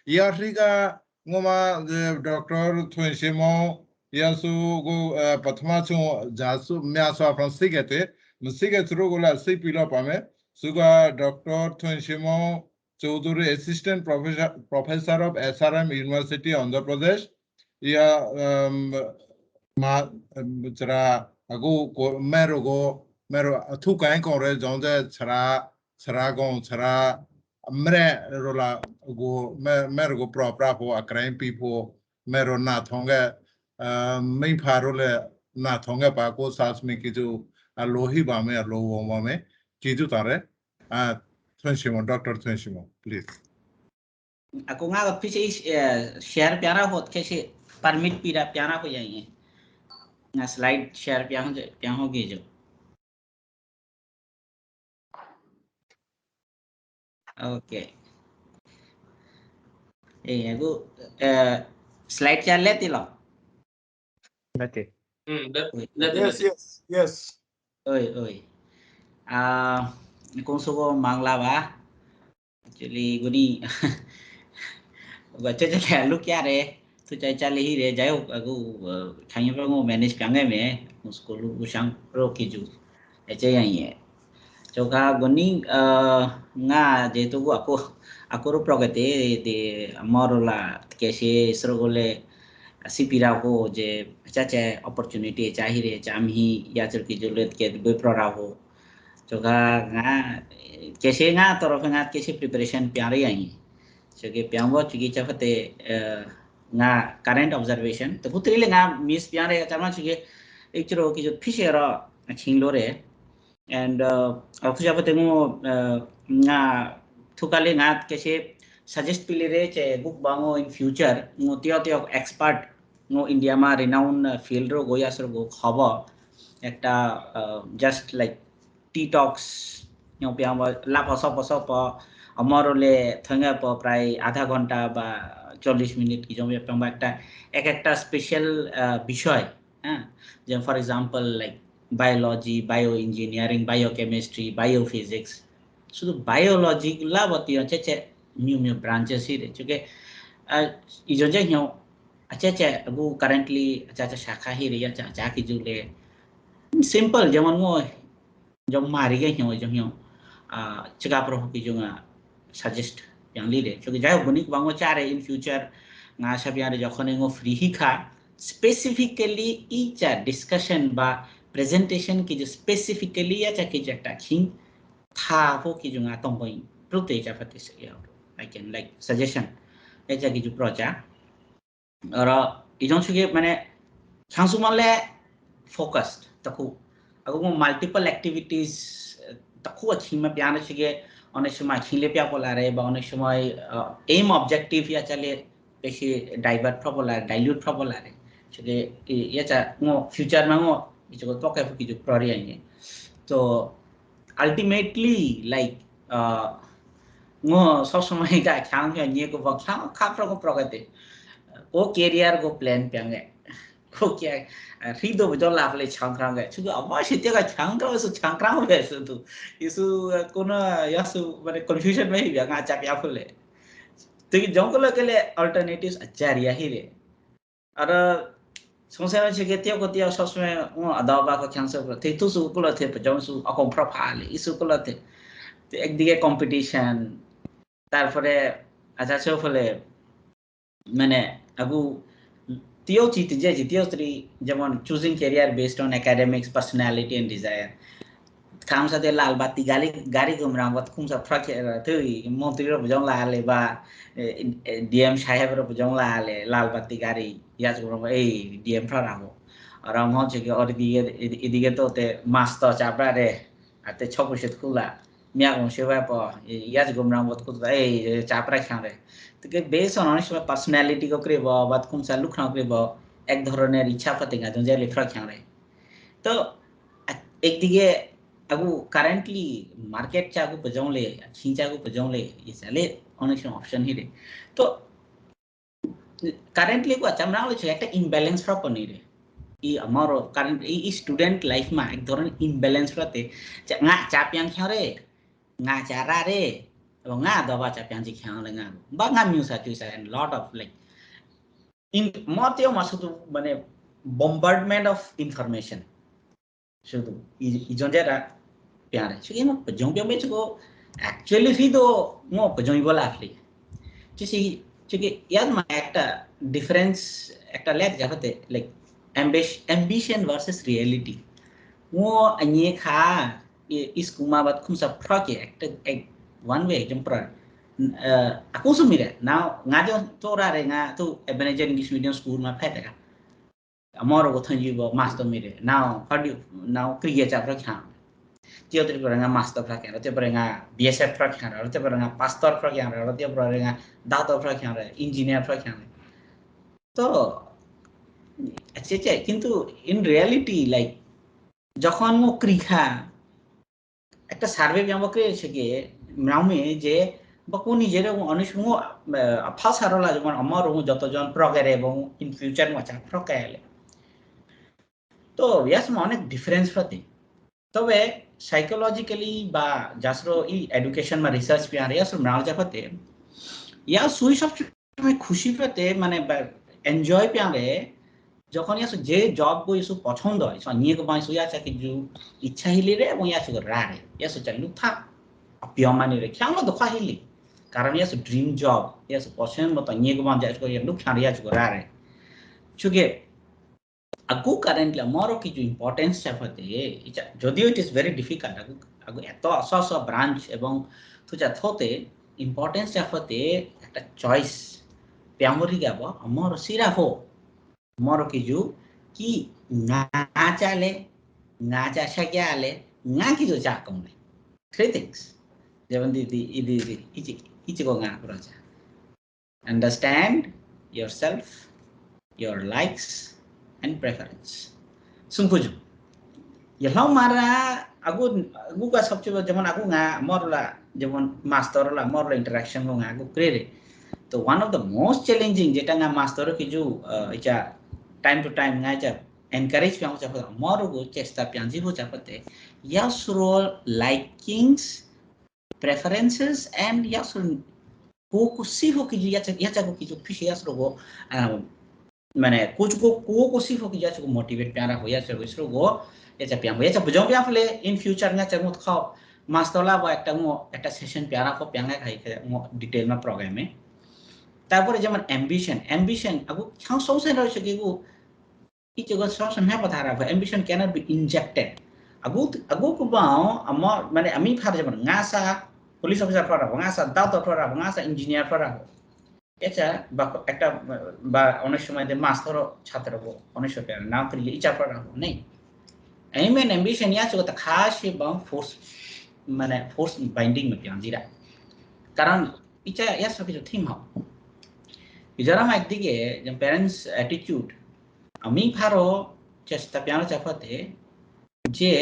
Yasrika Ngoma Dr. Twinshimo Yasu go Patmacho Jasu Miasa from Sigete, Musiget Rugula Sipilo Pame, Suga Dr. Twinshimo Chaudhuri Assistant Professor of SRM University Andhra Pradesh. Ya Ma Chara Ago Mero Tukan Kore Jonde Chara Saragong Chara Mre Rola go Mergo Prapo a crime people Mero Natonga main parole Natonga Paco Sasmi Kizu Alohi Bame Alo Mame Kizu Tare Twinshimo Dr. Twinshimo please. Aku ngah pisi share piara hot कैसे permit pira piara हो जाएंगे ना slide share piara हो गए जो okay aku slide share लेती लो Okay. Yes. oi kung suko mangla ba actually guni baca cakap lu kya re tu cakap lehi re jauh aku kaya apa ngo manage pianggai me musko lu usang pro kiju aja yang ye coba guni nga jetu aku ru progate de amorola कैसे सरगोले सिपिरा को जे चाचा opportunity चाहिए चामी या चल की जरूरत के कोई प्रोग्राम हो चोगा nga कैसे nga तरफ nga कैसे preparation प्यारे आई चुके प्यांगो चुकी चाहते nga current observation तो पुत्री ले nga miss प्यारे चामा चुके एक चलो की जो फिशेरा छिंगलो रे and aku चाहते ngo nga थुकाले nga कैसे suggest pilih re che book bango in future ngo tiap expert ngo India ma renowned field ro goya sir go khaba ekta just like tea talks ngo piamba la pasa pa amaro le thanga pa pray आधा घंटा বা 40 minute কি জমে পিamba একটা special বিষয় হ্যাঁ যেমন for example like biology bioengineering biochemistry biophysics শুধু biology গুলা বতি আছে new branches hi re chuke ijo je hyo acha agu currently acha shakha hi re ya cha ki ju le simple jemon ngo jom mari ge hyo chika pro ki ju nga suggest yang li re chuke jai bonik bango chare in future nga sabiare jokhon ngo free hi kha specifically each discussion ba presentation ki ju specifically acha ki jeta king tha ho ki ju nga tongoi prute cha fatis ya I can like suggestion ऐसा की जो project और इधर चुके मैंने सांसुमाले focused तकु अगर वो multiple activities तकु अच्छी में प्याने चुके अनेक समय खिले प्या पोला रहे बा अनेक समय aim objective या चले पेशी divert प्रपोला dilute प्रपोला रहे चुके ये चा वो future में वो इचको तो क्या की जो प्रारी आएंगे तो ultimately like ngo so समय का ख्याल में ये को बख्शा खापरो को प्रगति को कैरियर को प्लान प्यांगे को क्या रिदो बजो लाफले छांगरांगे चुके अब शित्य का छांगरा सु छांगरांग बेसु तू इसु कोना यासु माने कंफ्यूजन में ही बिया चा प्या फले तो कि जों को ले अल्टरनेटिव्स अच्छा ही रे और संसार से के त्यो को त्यो ससमे वो अदाबा को ख्यांग से थे तो सु को थे जों सु अकों प्रोफाइल इसु को थे एक दिगे कंपटीशन तारपरे अच्छा से फले मैंने अगु तियो चीज जे जितियो स्त्री जमन choosing career based on academics personality and desire काम साथे लाल बाती गाड़ी घुमरा वत खुम सा फ्रक थई मंत्री रो बजong लाले बा डीएम साहेब रो बजong लाले लाल बाती गाड़ी याज रो ए डीएम फ्रा राहो और हम हो जे और इदिगे तो ते मास्टर चाबरा रे आते छपुशत खुला मियागों सेवा पर याज गुमरां वत कुछ ए चापरा खारे तो के बेस ऑन ऑनेस्ट पर्सनालिटी को करे बात कुम सा लुक ना करे एक ধরনের ইচ্ছা পতেঙ্গা जो जे लिफ्रा खारे तो एक दिगे अगु करेंटली मार्केट चागु बजौले खींचागु बजौले ये साले ऑनेस्ट ऑप्शन ही रे तो करेंटली को चमरा ले একটা ইমব্যালেন্স ফ্রা পনি রে ই আমারো কারেন্ট ই স্টুডেন্ট লাইফ মা এক ধরনের ইমব্যালেন্স রাতে nga চাপিয়াং Khare nga cara re Và ngã đó ba chả piang chỉ khang là ngã ba ngã music tu sa and lot of like in more tiêu mà số tu মানে bombardment of information số tu ijon ra piang đấy chứ cái mà pajong piang mấy chỗ actually thì đó ngô pajong bola phải chứ cái याद mà একটা difference একটা leg जाते like ambition versus reality ngô anh ấy khá is kuma bat khum sa project one way jumper aku sumire now ngajo tora re nga tu Ebenezer English Medium School ma phet ka amoro go thanju bo master mire now how do you now create a project tiêu tri por nga master project ro te por nga BSF project ro te por nga pastor project ro te por nga dato project ro engineer project তো আচ্ছা কিন্তু in reality like যখন ও ক্রিখা একটা survey আমাকে এসে গিয়ে নামে যে বাকু নিজের অনেক সময় ফাসারলা যেমন আমার যতজন প্রগারে এবং ইন ফিউচার মাচা প্রকায়ালে তো ইয়াস অনেক ডিফারেন্স হতে তবে সাইকোলজিক্যালি বা যাসরো ই এডুকেশন বা রিসার্চ পিয়ার ইয়াসরো নাও যাতে ইয়া সুই সব খুশি পেতে মানে এনজয় পিয়ারে যখন ইয়াসু যে জব গো ইয়াসু পছন্দ হয় সো নিয়ে গো বাই সুয়া চাকি জু ইচ্ছা হিলি রে এবং ইয়াসু রারে ইয়াসু চালু থা পিয়মানি রে খ্যাংলো তো খাহিলি কারণ ইয়াসু ড্রিম জব ইয়াসু পছন্দ মতো নিয়ে গো বান যাসু ইয়া লুক ছাড়িয়া জু রারে চুকে আগু কারেন্টলি আমারো কিছু ইম্পর্টেন্স চাপতে যদিও ইট ইজ ভেরি ডিফিকাল্ট আগু এত অসস ব্রাঞ্চ এবং তুজা থতে ইম্পর্টেন্স চাপতে একটা চয়েস প্যামরি গাব আমারো সিরা হো আমারো কিছু কি না চালে না চা সাকিয়ালে না কিছু চা কমলে three things যেমন ইচি গো ngা করা understand yourself your likes and preference sungkuju yalau mara aku ka sabche যেমন aku nga morla যেমন master la morla interaction ko nga aku krere তো one of the most challenging যেটা nga master কিছু এটা time to time nga ja encourage piang cha moro go chesta piang ji ho cha pate yasro likings preferences and yasro ko si ho ki ya cha ko ki jo fish yasro go মানে कुछ को सिर्फ की जाच को motivate प्यारा हो या सर्विस रो गो एचा प्याम एचा बुजो प्या फले इन फ्यूचर ना चमु खाओ मास्टरला बा একটা সেশন প্যারা কো প্যাঙ্গা খাই মো ডিটেইল মা প্রোগ্রামে তারপরে যেমন অ্যাম্বিশন আগু খাও সৌসে রইছে গিগু ইচে গো সৌসে না পথারা অ্যাম্বিশন ক্যানট বি ইনজেক্টেড আগু কো বাও আমার মানে আমি ফার যেমন ngasa পুলিশ অফিসার ফারা ngasa দাউতো ফারা ngasa ইঞ্জিনিয়ার ফারা এটা বা একটা বা অনেক সময় যে মাস্টার ছাত্র অনেক সময় না করিয়ে ইচ্ছা করা নেই এম এন অ্যাম্বিশন ইয়া চোতা খাস এবং ফোর্স মানে ফোর্স বাইন্ডিং মে পিয়াঞ্জিরা কারণ ইচ্ছা ইয়া সব কিছু থিম হয় ইজারা মা একদিকে যে প্যারেন্টস অ্যাটিটিউড আমি ভারো চেষ্টা পিয়ানো চাপাতে যে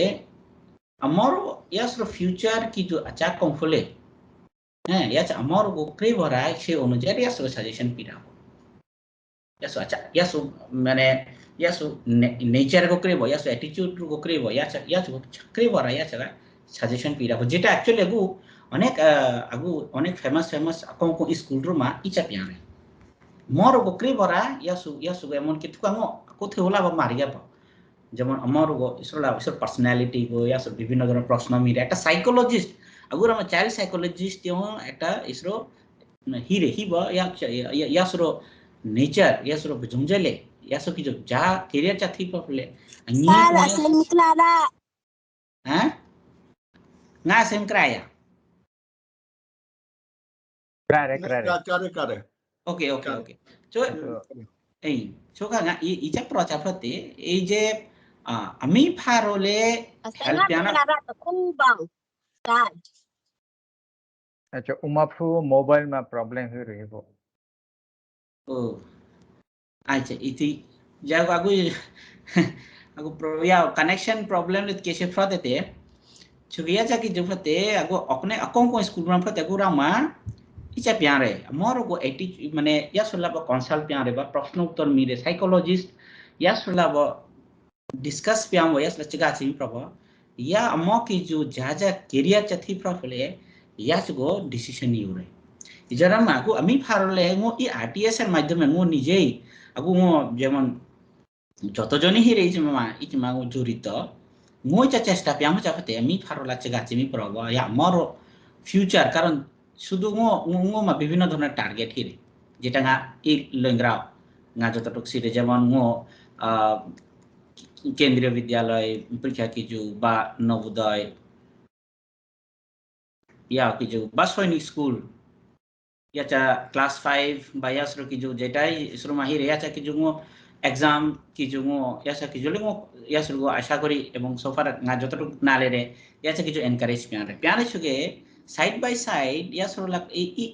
আমার ইয়া সব ফিউচার কি যে আচা কম ফলে হ্যাঁ ইয়াচ আমার গোক্রে ভরা সে অনুযায়ী ইয়াসু সাজেশন পিরা ইয়াসু আচ্ছা ইয়াসু মানে ইয়াসু নেচার গোক্রে ভ ইয়াসু অ্যাটিটিউড গোক্রে ভ ইয়াসু চক্রে ভরা ইয়াসু সাজেশন পিরা যেটা অ্যাকচুয়ালি অনেক ফেমাস আকম কো স্কুল রুমা ইচা পিয়ারে মর গোক্রে ভরা ইয়াসু এমন কি তুকাঙ্গো কোথে হলা বা মারিয়া পা যেমন আমার গো ইসলা পার্সোনালিটি গো ইয়াসু বিভিন্ন ধরনের প্রশ্ন মিরে একটা সাইকোলজিস্ট अगर हम चाइल्ड साइकोलॉजिस्ट त्यो একটা इसरो हिरे हिबा यासरो नेचर यासरो बजुंजले यासो की जो जा करियर चा थी पले नि asli miklada हां ना सेम कराया Kare. ओके जो এই ছোকা না ইচা প্রচা ফতে এই যে আমি ফারলে হেল্প জানা kumbang kan अच्छा उमाफू मोबाइल में प्रॉब्लम हो रही है ओ अच्छा इति जागो आगु या कनेक्शन प्रॉब्लम विद केसे फ्रदेते छुगिया जाकी जुफते आगु अकने अकों को स्कूल में फते आगु रामा इचा प्यारे मोर को एटीट्यूड माने या सुला ब कंसल्ट प्यारे बा प्रश्न उत्तर मिरे साइकोलॉजिस्ट या सुला ब डिस्कस प्याम या सुला चिगा छि प्रभु या अमो की जो जाजा करियर चथी प्रफले या चुको डिसीजन यूरे इजारा मागु अमी फारले ngो इ आरटीएस এর মাধ্যমে ngो নিজেই আগু ngो যেমন যতজনই হিরে ইচমা জড়িত ngো চা চেষ্টা পিয়াম চাপতে আমি ফারলা চেগাচিমি প্রব ইয়া মর ফিউচার কারণ শুধু ngো মা বিভিন্ন ধরনের টার্গেট হিরে যেটা না ই লেংগ্রাও না যতটুক সিরে যেমন ngো কেন্দ্রীয় বিদ্যালয় পরীক্ষা কিছু বা নবোদয় या কিছু বা সৈনিক স্কুল याचा क्लास 5 বা यासरो কিছু যেটাই শুরু মাহিরে याचा কিছু एग्जाम কিছু याचा কিছু লেগো यासरो আশা করি এবং সোফার না যতটুকু নালেরে याचा কিছু এনকারেজ পিয়ারে সুগে সাইড বাই সাইড यासरो লাগ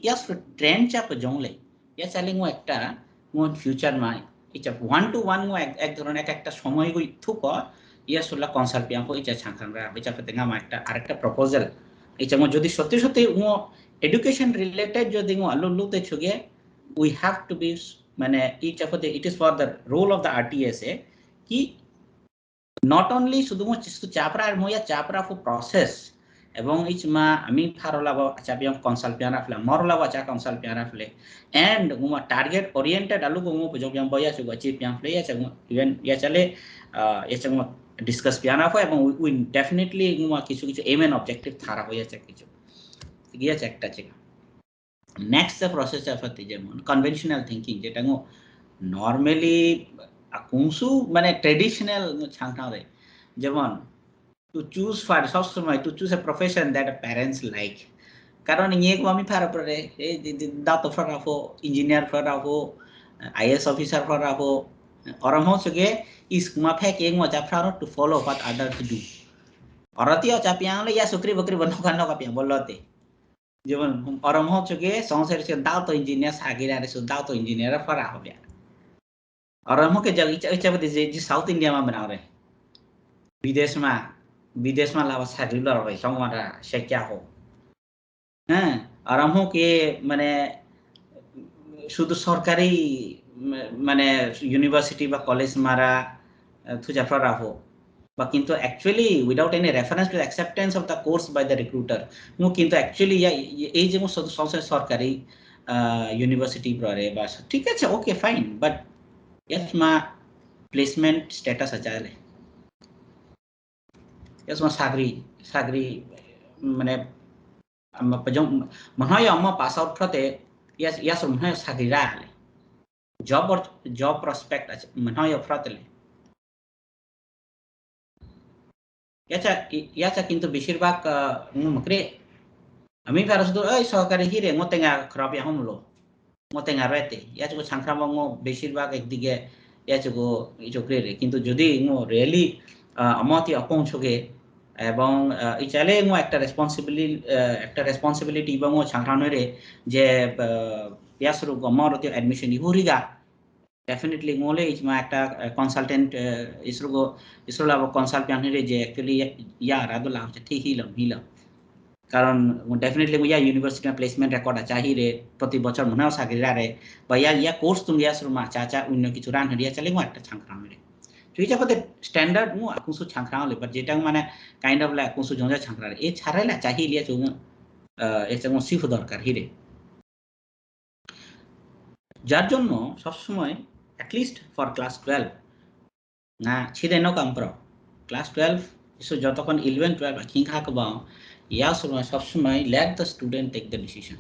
यासरो ট্রেন্ড চাপ জংলে याचा লেগো একটা ফিউচার মা এটা 1 to 1 এক ধরনের একটা সময় গই থুক यासरो লা কনসাল্ট পিয়াকো এটা ছাংখাংরা বেচা পতে গামা একটা আরেকটা প্রপোজাল এটা যদি সত্যি সত্যি education related যদি আলুতে ছুগে we have to be মানে it is for the role of the RTSA কি not only শুধুমাত্র চাপরা আর ময়া চাপরা ফর প্রসেস এবং ইচমা আমি ফারলাবো চাপিয়াম কনসালপিয়ান রাফলে মরলাবো চা কনসালপিয়ান রাফলে এন্ড গুমা টার্গেট ওরিয়েন্টেড আলু গুমো পজবিয়াম বয়া চুগা চিপিয়াম ফলে ইয়া চাগু ইভেন ইয়া চলে ইয়া চাগু ডিসকাস পিয়ান রাফো এবং উই ডেফিনেটলি গুমা কিছু কিছু এম এন্ড অবজেক্টিভ থারা হইয়া চা কিছু ইয়া চা একটা চেক next process of যেমন conventional thinking যেটা normally কুংসু মানে ট্র্যাডিশনাল ছাংটারে যেমন to choose for সবসময় to choose a profession that parents like কারণ ইয়ে আমি ফার পরে এই দাতো ফরাফো ইঞ্জিনিয়ার ফরাফো IAS অফিসার ফরাফো অরম হচ্ছে ইসমা ফেকে মজা ফরার to follow what others do অরতিও চাপিয়াং লে ইয়া সুকরি বকরি বনকান কাপিয়াং বলতে যেমন অরম হচ্ছে সংসার সে দাতো ইঞ্জিনিয়ার সাগিরারে সু দাতো ইঞ্জিনিয়ার ফরা হবে অরম के जग इच्छा बदे जे साउथ इंडिया में बनाओ रे विदेश में लावा सागरी लर भाई संगवारा से क्या हो हैं অরম के माने শুধু সরকারি মানে ইউনিভার্সিটি বা কলেজ মারা থুজা ফরা हो বা কিন্তু actually without any reference to acceptance of the course by the recruiter কিন্তু অ্যাকচুয়ালি এই যে সরকারি ইউনিভার্সিটি পরে বা ঠিক আছে ওকে ফাইন বাট यसमा प्लेसमेंट स्टेटस अचाले यसमा सागरी माने पजम मनहाय अम्मा पास आउट फते यस मनहाय सागरी राले जॉब प्रोस्पेक्ट मनहाय फतले याचा किंतु बेशिरभाग मकरे আমি ভারত তো এই সরকারি হিরে মতেঙ্গা খরাপ হমলো মতেঙ্গা রাতে ইয়াচো ছাংখামো বেশিরভাগ একদিকে ইয়াচো ইচোক্রে কিন্তু যদি রিয়েলি আমাতি অপৌঁছগে এবং ইচালে একটা রেসপন্সিবিলিটি এবং ছাংখানরে যে ইয়াসরু গমরতে এডমিশন ইহুরিগা डेफिनेटली मोले इचमा একটা কনসালটেন্ট ইসরোলাব কনসালটেন্ট রে যে অ্যাকচুয়ালি ইয়া রাদুল্লাহ ঠিক হিলাম কারণ डेफिनेटली ইয়া ইউনিভার্সিটি প্লেসমেন্ট রেকর্ড চাহি রে প্রতি বছর মনাও সাগরিরা রে বা ইয়া কোর্স তুমি ইয়া সুরমা চাচা অন্য কিছু রান হরিয়া চলে একটা ছাংখাম রে তুই যাতে স্ট্যান্ডার্ড আকুসু ছাংখাম লে বাট যেটা মানে কাইন্ড অফ লা আকুসু জঞ্জা ছাংরা রে এ ছাড়াইলা চাহি লিয়া চুং এসম সিফ দরকার হিরে যার জন্য সব সময় at least for class 12 na chide no kampro class 12 so jotokon 11 12 king hakba ya sob shomoy let the student take the decision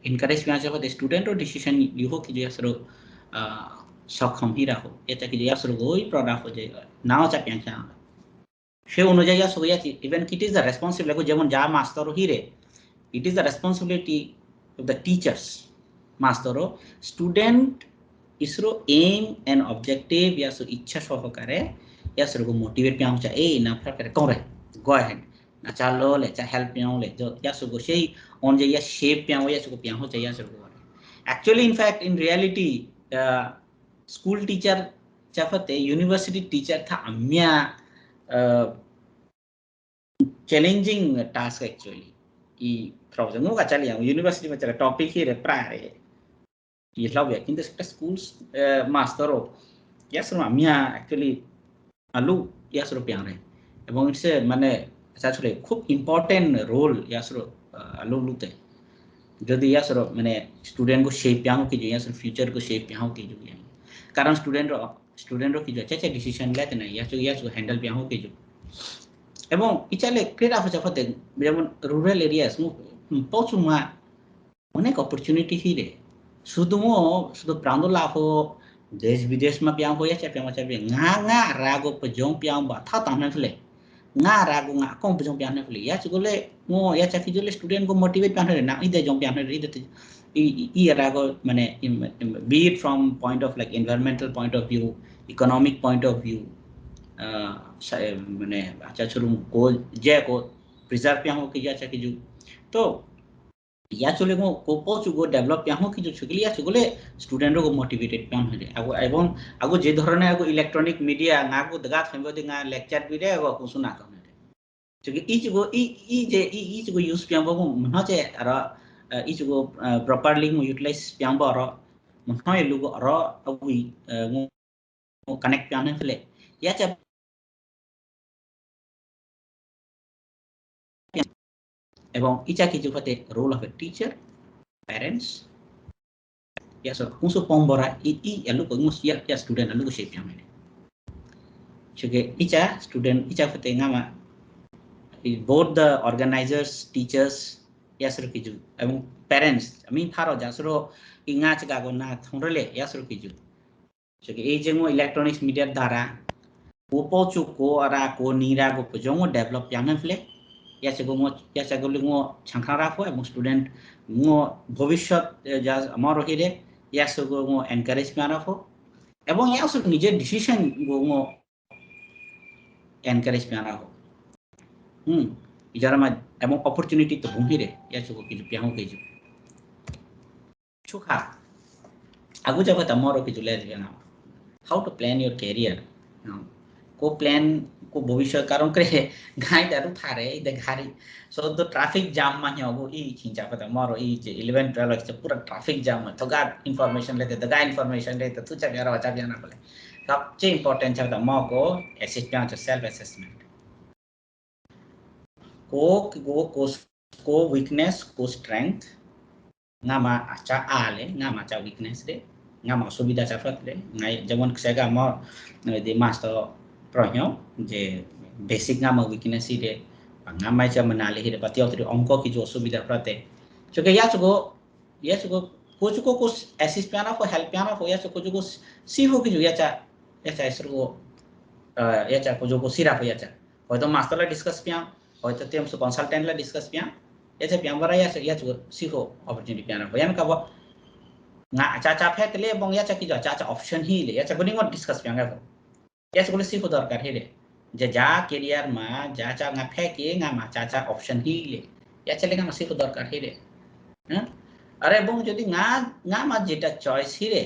encourage piya jabo the student or decision liho ki je asro সক্ষম হি রাখো এটা কি যে আসলে ওই product হয়ে যায় নাও চাপিয়া চা সে অনুযায়ী আসলে even it is the responsibility যেমন যা মাস্টার হিরে it is the responsibility of the teachers मास्टरो स्टूडेंट इसरो एम एंड ऑब्जेक्टिव या सो इच्छा सहकारे या सो को मोटिवेट पिया होचा ए ना फर करे करे गो अहेड ना चालो ले चा हेल्प पिया ले जो या सो को सेई ऑन जे या शेप पिया हो या सो को पिया होचा या सो को actually in fact in reality school teacher चाफते यूनिवर्सिटी टीचर था अम्या चैलेंजिंग टास्क एक्चुअली ई प्रॉब्लम का चलिया यूनिवर्सिटी में चला टॉपिक ही रे प्रारे Yeslaw ya kinda sekta schools mastero ya suru amia actually alu ya suru piang re ebong itse mane अच्छा छोले खूब इम्पोर्टेंट रोल यासरो आलो लुते जदि यासरो माने स्टूडेंट को शेप याहो की जो यासरो फ्यूचर को शेप याहो की जो कारण स्टूडेंट रो की जो अच्छा डिसीजन लेते ना यासो हैंडल याहो की जो एवं इचाले क्रीडा फचफते जेमन रूरल एरियास मु पौचुमा अनेक अपॉर्चुनिटी ही रे शुद्ध प्रांदोला हो देश विदेश में प्यां हो या चाहे nga rago pejong piang ba tha tang na fle nga rago nga kong pejong piang na fle ya chugole ngo ya chafi jole student ko motivate piang na ide jong piang na ide I rago mane be it from point of like environmental point of view economic point of view mane acha churum ko je ko preserve piang ho ki ya chafi ju तो या चले को पोचु को develop या हो कि जो छुगली या छुगले स्टूडेंट को मोटिवेटेड प्यान हो रे आगो एवं आगो जे धरने आगो इलेक्ट्रॉनिक मीडिया ना को दगा थंबो दे ना लेक्चर भी रे आगो सुना का रे छुगी इच को यूज प्यान को मन जे र इच को प्रॉपर्ली मु यूटिलाइज प्यान ब र मन ए लुगो र अबुई मु कनेक्ट प्यान फले या च एवं इचा की जो फते role of a teacher parents ya so muso pombora I alu ko mus ya student alu ko shape yang ini chege icha student icha fate ngama both the organizers teachers ya suru kiju এবং parents I mean tharo ja suru inga chga go na thongrele ya suru kiju chege ei jengo electronics media dara ko pochu ko ara ko nira go pjongo develop yang fle ya chego mo ya chego ngo changkhara fo এবং student ngo bhobishot ja amaro hire या सगो ngo encourage piana fo ebong ya sug nije decision go ngo encourage piana ho ijara ma ebong opportunity to bhumire ya sugo ki piano ke ju chukha agu jaba tamoro ki jule jena how to plan your career को plan को भविष्य कारण करे गाय दारू थारे इधर घारी सो तो ट्रैफिक जाम में हो ई खिंचा पता मारो ई 11 12 से पूरा ट्रैफिक जाम में तो गा इंफॉर्मेशन लेते दगा इंफॉर्मेशन लेते तू चल यार बचा जाना बोले सबसे इंपॉर्टेंट है द मो को असेसमेंट सेल्फ असेसमेंट को वीकनेस को strength ngama acha ale ngama acha weakness de ngama सुविधा चाफत ले ngai जमन सेगा म दे मास्टर प्रह्यो जे basic ngama weakness de ngama cha manale hi de patio tri अंक की जो सुविधा प्रते चके या चको को assist piana को help piana को या चको जो सी हो की जो या चा इसर को या चा को जो सिरा को या चा हो तो मास्टर ला डिस्कस पिया हो तो तेम सो कंसल्टेंट ला डिस्कस पिया ऐसे प्यामरा या चो सिहो अपॉर्चुनिटी प्याना बयान का nga cha phe tele bong ya cha ki cha option hi le ya cha goni ngot discuss pyanga ko ya cha gole siho darkar he le je ja career ma ja cha nga phe ke nga ma cha option hi le ya chale nga siho darkar he le are bong jodi nga ma jeta choice hi le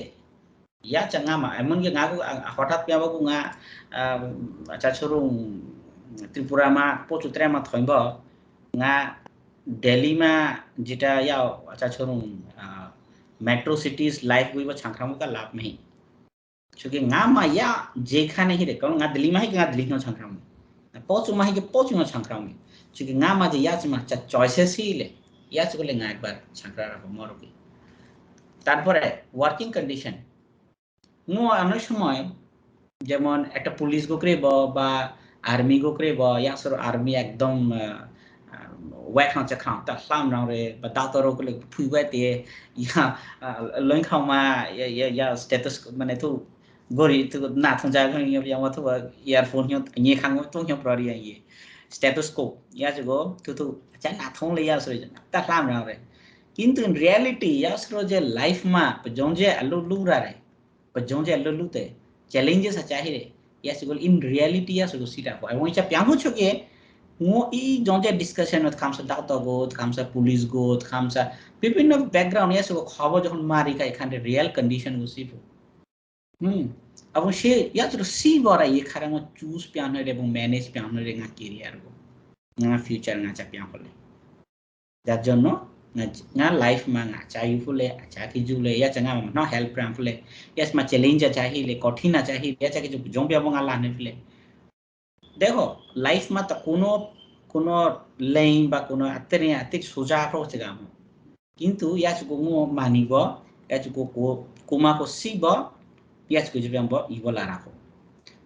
ya cha nga ma emon ge nga ko hothat pyaba ko nga cha chorung Tripura ma pochutre ma thoimba nga Delhi में zeta या अच्छा छोरूं metro cities life गुई वो छांखरामु का लाभ नहीं क्योंकि nga ma ya जेखा नहीं रे कौन nga दिल्ली में ही nga दिल्ली में छांखरामु पोचु में ही के पोचु में छांखरामु क्योंकि nga ma जे या च चॉइसेस ही ले या च बोले nga एक बार छांखरा रखो मोरो की তারপরে ওয়ার্কিং কন্ডিশন নো অনেক সময় যেমন একটা পুলিশ গোকরে বা আর্মি গোকরে বা ইয়াসর আর্মি একদম wet khang cha khang ta hlam nang re ba da to ro ko le phui wa te ya loin khang ma ya status mane tu gori tu na thong ja khang ya ma tu earphone hyo nyi khang tu hyo pro ri ye stethoscope ya jo tu cha na thong le ya so ta hlam nang re কিন্তু in reality ya so je life ma pajong je alu lu ra re pajong je alu lu te challenges acha hi re ya so in reality ya so sita ko ai cha pyang ho choke ngo I jonje discussion with khamsa doctor go khamsa police go khamsa bibhinno background yes ko khobor jokhon mari ka ekhane real condition go sibo abo she ya to see bora ye khara ngo choose piano re এবং manage piano re nga career go nga future nga cha piano le jar jonno nga life ma nga chai fule acha ki jule ya cha nga no help ram fule yes ma challenge cha hi le kothina cha hi ya cha ki jong pya nga la ne fule देखो life में तो কোনো lane বা কোনো আত্তেনে আত্তিক সোজা প্রচে গাম কিন্তু ইয়াচুকো ngô মানিব ইয়াচুকো কোমাকো sieve ইয়াচুকো জবিয়াম ব ইবলা রাখো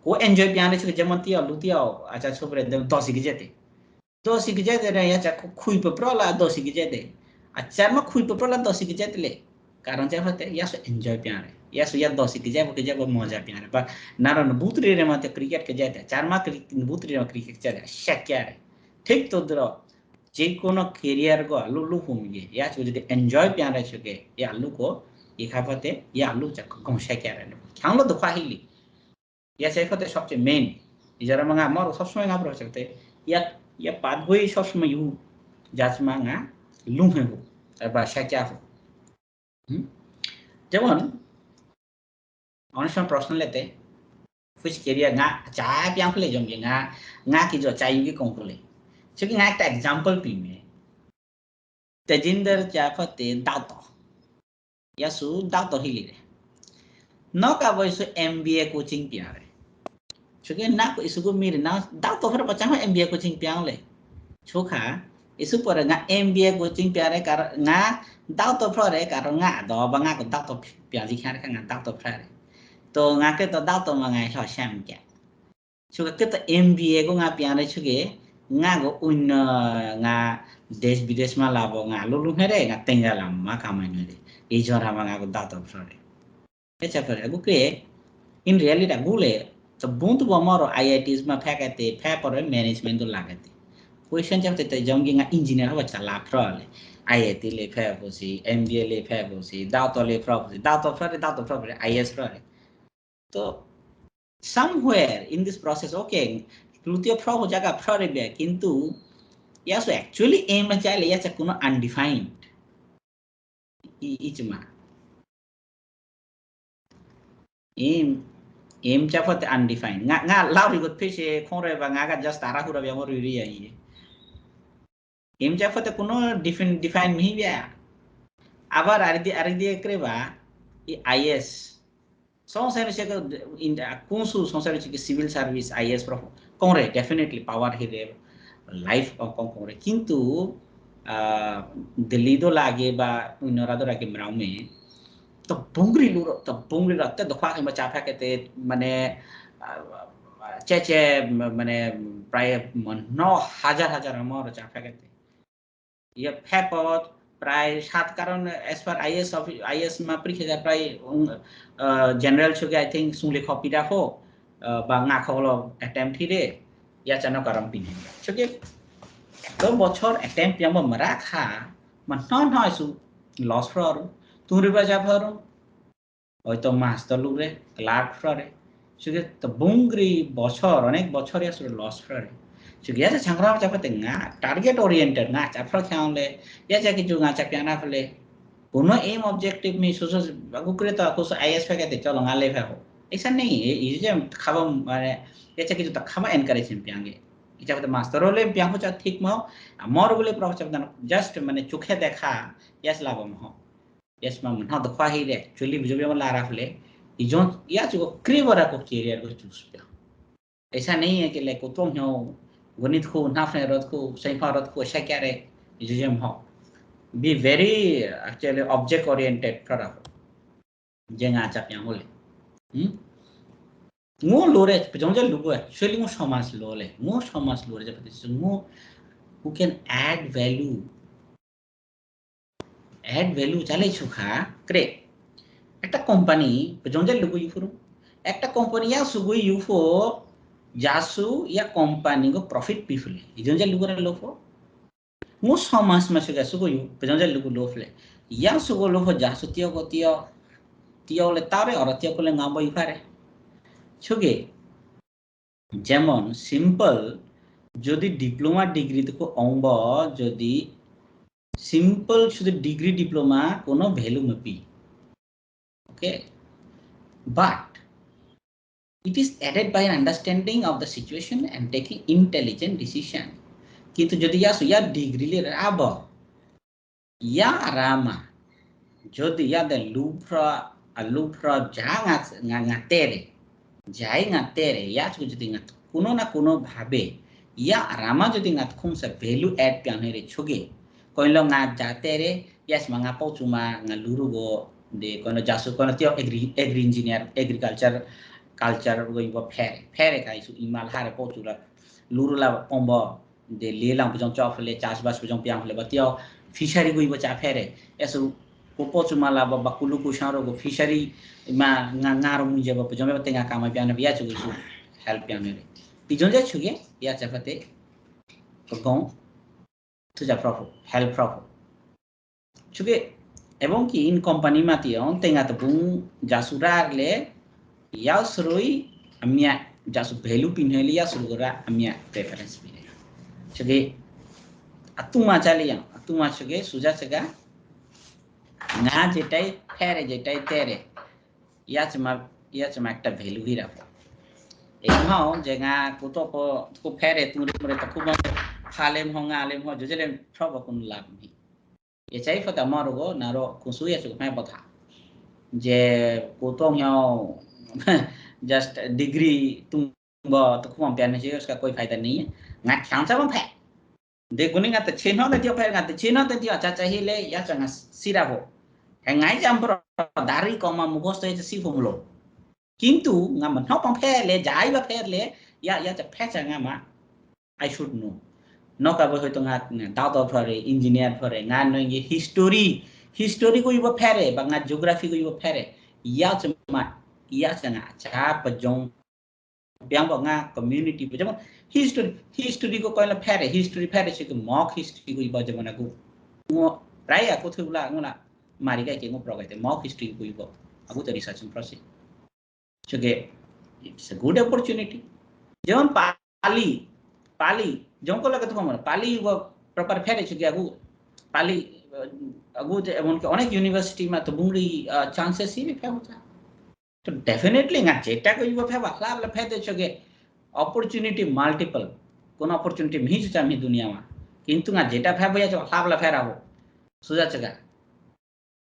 ko enjoy pian le che mon tia lu tia acha chobre de dosi ge jete ya cha khui pe pro la dosi ge jete acha ma khui pe pro la dosi ge jete le karon cha hote ya so enjoy pian le ya so ya dosi ge jabo moja pian le ba naron butri re mate cricket ke jete char ma butri re cricket chale shakya re ঠিক তো ধরো যে কোনো career গো আলু লু হুমিয়ে ইয়া যদি enjoy পিয়ান রে চকে ইয়া আলু কো ইখাপতে ইয়া আলু চা কম শাকিয়া রে খাংলো তো খাহিলি ইয়া চাইফতে সবচেয়ে মেইন ইজারা মাঙ্গা আমার সবসময় না প্রশ্ন করতে ইয়া পাদবই সবসময় ইউ জাজমা না লুমে হো বা শাকিয়া হো যেমন অনেক সময় প্রশ্ন লেতে ফুস ক্যারিয়ার না চা পিয়ান ফলে জমগে না কি जो চাইউ কি কম ফলে क्योंकि ना एक एग्जांपल भी में तेजिंदर चाफते दातो या सु दातो ही ले न का वो इस एमबीए कोचिंग पिया रे क्योंकि ना को इसको मेरे ना दातो फिर बच्चा में एमबीए कोचिंग पिया ले छोखा इस पर ना एमबीए कोचिंग पिया रे कार ना दातो फिर रे कार ना दो बंगा को दातो पिया दिखा रे ना दातो फिर रे तो ना के तो दातो मंगा है शाम क्या क्योंकि के तो एमबीए को ना पिया रे क्योंकि nga go un nga desh bidesh ma labo nga lulu here nga tengalam ma kamai nore e jora ma nga go dato frore echa frore agu ke in reality agule to buntu bomoro IITs ma phakate phapore management do lagate question chapte te jongi nga engineer ho chala frole IIT le phabosi MBA le phabosi dato le phabosi dato frore IS frore to somewhere in this process okay Lutio pro jaga pro rebe kintu ya so actually aim na chale ya cha kuno undefined ichma aim cha fot undefined nga lauri got pese khore ba nga ga just tara hura be mor ri ai aim cha fot kuno define mi bia abar aridi kreba IS Songsari se in kunsu songsari se civil service IS pro kongre definitely power hire life kongre kintu delhi do lage ba unora do rake mraume to bungri ratte dokha ke bacha phakete mane cheche mane pray 9000 amor cha phakete ye phapot প্রায় 7 কারণ as per IS মা পরীক্ষা প্রায় general ছকে I think Sule copy রাখো বা না খলো attempt হিরে ইয়া চান কারণ পিনে ছকে তো বছর অ্যাটেম্পট ইয়াম মারা খা মান নয় সু লস ফর তুরি বাজা ফর হয়তো মাস্টার লুরে ক্লার্ক ফরে ছকে তো বুংগ্রি বছর অনেক বছর ইয়াসু লস ফরে Jadi ya changra cha pate nga target oriented nga cha phra khaule ya cha ki ju nga cha pyana phale kono aim objective me so agu kre ta ko IS pha kate chalo nga le pha ho ऐसा नहीं है ये जो खावा माने ya cha ki ju ta khama encourage pyange icha pate master ole pyang ho cha thik mo amor bole pro cha just mane chukhe dekha yes labam ho yes ma na da khwa hi re actually bijo la ra phale ijon ya chu kribora ko career ko choose pya ऐसा नहीं है कि like को हो गणित को नाफने रत को सैफा रत को ऐसा क्या रे इजम हो be very actually object oriented करा हो जेंगा चापिया होले मो लोरे पजोंजे लुगो actually मो समाज लोले जब पते मो who can add value चले छुखा करे একটা কোম্পানি পজোंजे लुगो ইউফুরু একটা কোম্পানি या সুগো ইউফো जासु या कंपनी को प्रॉफिट पीफले इजन जे लुगरा लोफो मो समाज में सुगा सुगो यु पजन जे लुगु लोफले या सुगो लोफो जासु तियो ले तारे और तियो को ले गाबो इफारे छुगे যেমন সিম্পল যদি ডিপ্লোমা ডিগ্রি তো অংব যদি সিম্পল শুধু ডিগ্রি ডিপ্লোমা কোনো ভ্যালু মপি okay but it is added by an understanding of the situation and taking intelligent decision kintu jodi ya degree le abo ya rama jodi ya de lupra janga tere ya jodi ngat kuno na kuno bhabe या Rama jadi ngat khung sa value add piang here choge koilo ngat jate re yes manga po chuma ngaluru go de kono jasu kono tio agri engineer agriculture culture go ibo phere kai su imal hare po chura luru la pombo de le lang pujong chok le chas bas pujong piang le batio fishery go ibo cha phere esu ko po chuma la ba bakulu ku sharo go fishery ma ngaro mu je ba pujong ba tenga kama piang na biya chu help piang ne pijon ja chuge ya chapate kong tuja profo help profo chuge এবং কি in company মাতিও তেঙ্গা তো বুং জাসুরার লে ইয়াও সরুই আমিয়া Jasu value পিনহেলি ইয়া সুরগরা আমিয়া preference বিরে chuge আতুমা চালিয়া আতুমা chuge সুজা চগা না যেটাই ফেরে যেটাই তেরে ইয়া চমা একটা ভ্যালু হি রাখো এইমাও যেগা কোতো কো ফেরে তুরে মরে তো খুব ফালেম হংা আলেম হ জজেলেম সব কোন লাভ নেই এচাই ফতা মারগো নারো কুসুয়া চুক মে বথা যে কোতো হিয়াও जस्ट डिग्री तुम तो खूब प्यार नहीं उसका कोई फायदा नहीं है ना खांसा बम फै देखो नहीं गाते छेनो ते दियो फैर गाते छेनो ते दियो अच्छा चाहिए ले या चंगा सिरा हो है ngai jam pro dari koma mugos te si formulo किंतु ngam no pom phe le jai ba phe le ya cha phe changa ma I should know no ka bo hoito nga doctor phare engineer phare nga no ngi history ko ibo phere ba nga geography ko ibo phere ya chama ya changa cha pa jong biang bo nga community bo jama history ko koila phere history phere che ko mock history ko ibo jama na ko ngo raya ko thula ngola mari ga ke ngo pro ga mock history ko ibo agu the research process choge it's a good opportunity যেমন पाली जोंको लगे तो हमर पाली वो proper फेरे छु गया पाली अगु एमन के अनेक यूनिवर्सिटी में तो बुंगरी चांसेस ही फे होता तो डेफिनेटली ना जेटा को वो फे वाला फे दे छगे अपॉर्चुनिटी मल्टीपल कोन अपॉर्चुनिटी मिहि चा मी दुनिया में किंतु ना जेटा फे भया जो हाबला फे राहो सुजा चगा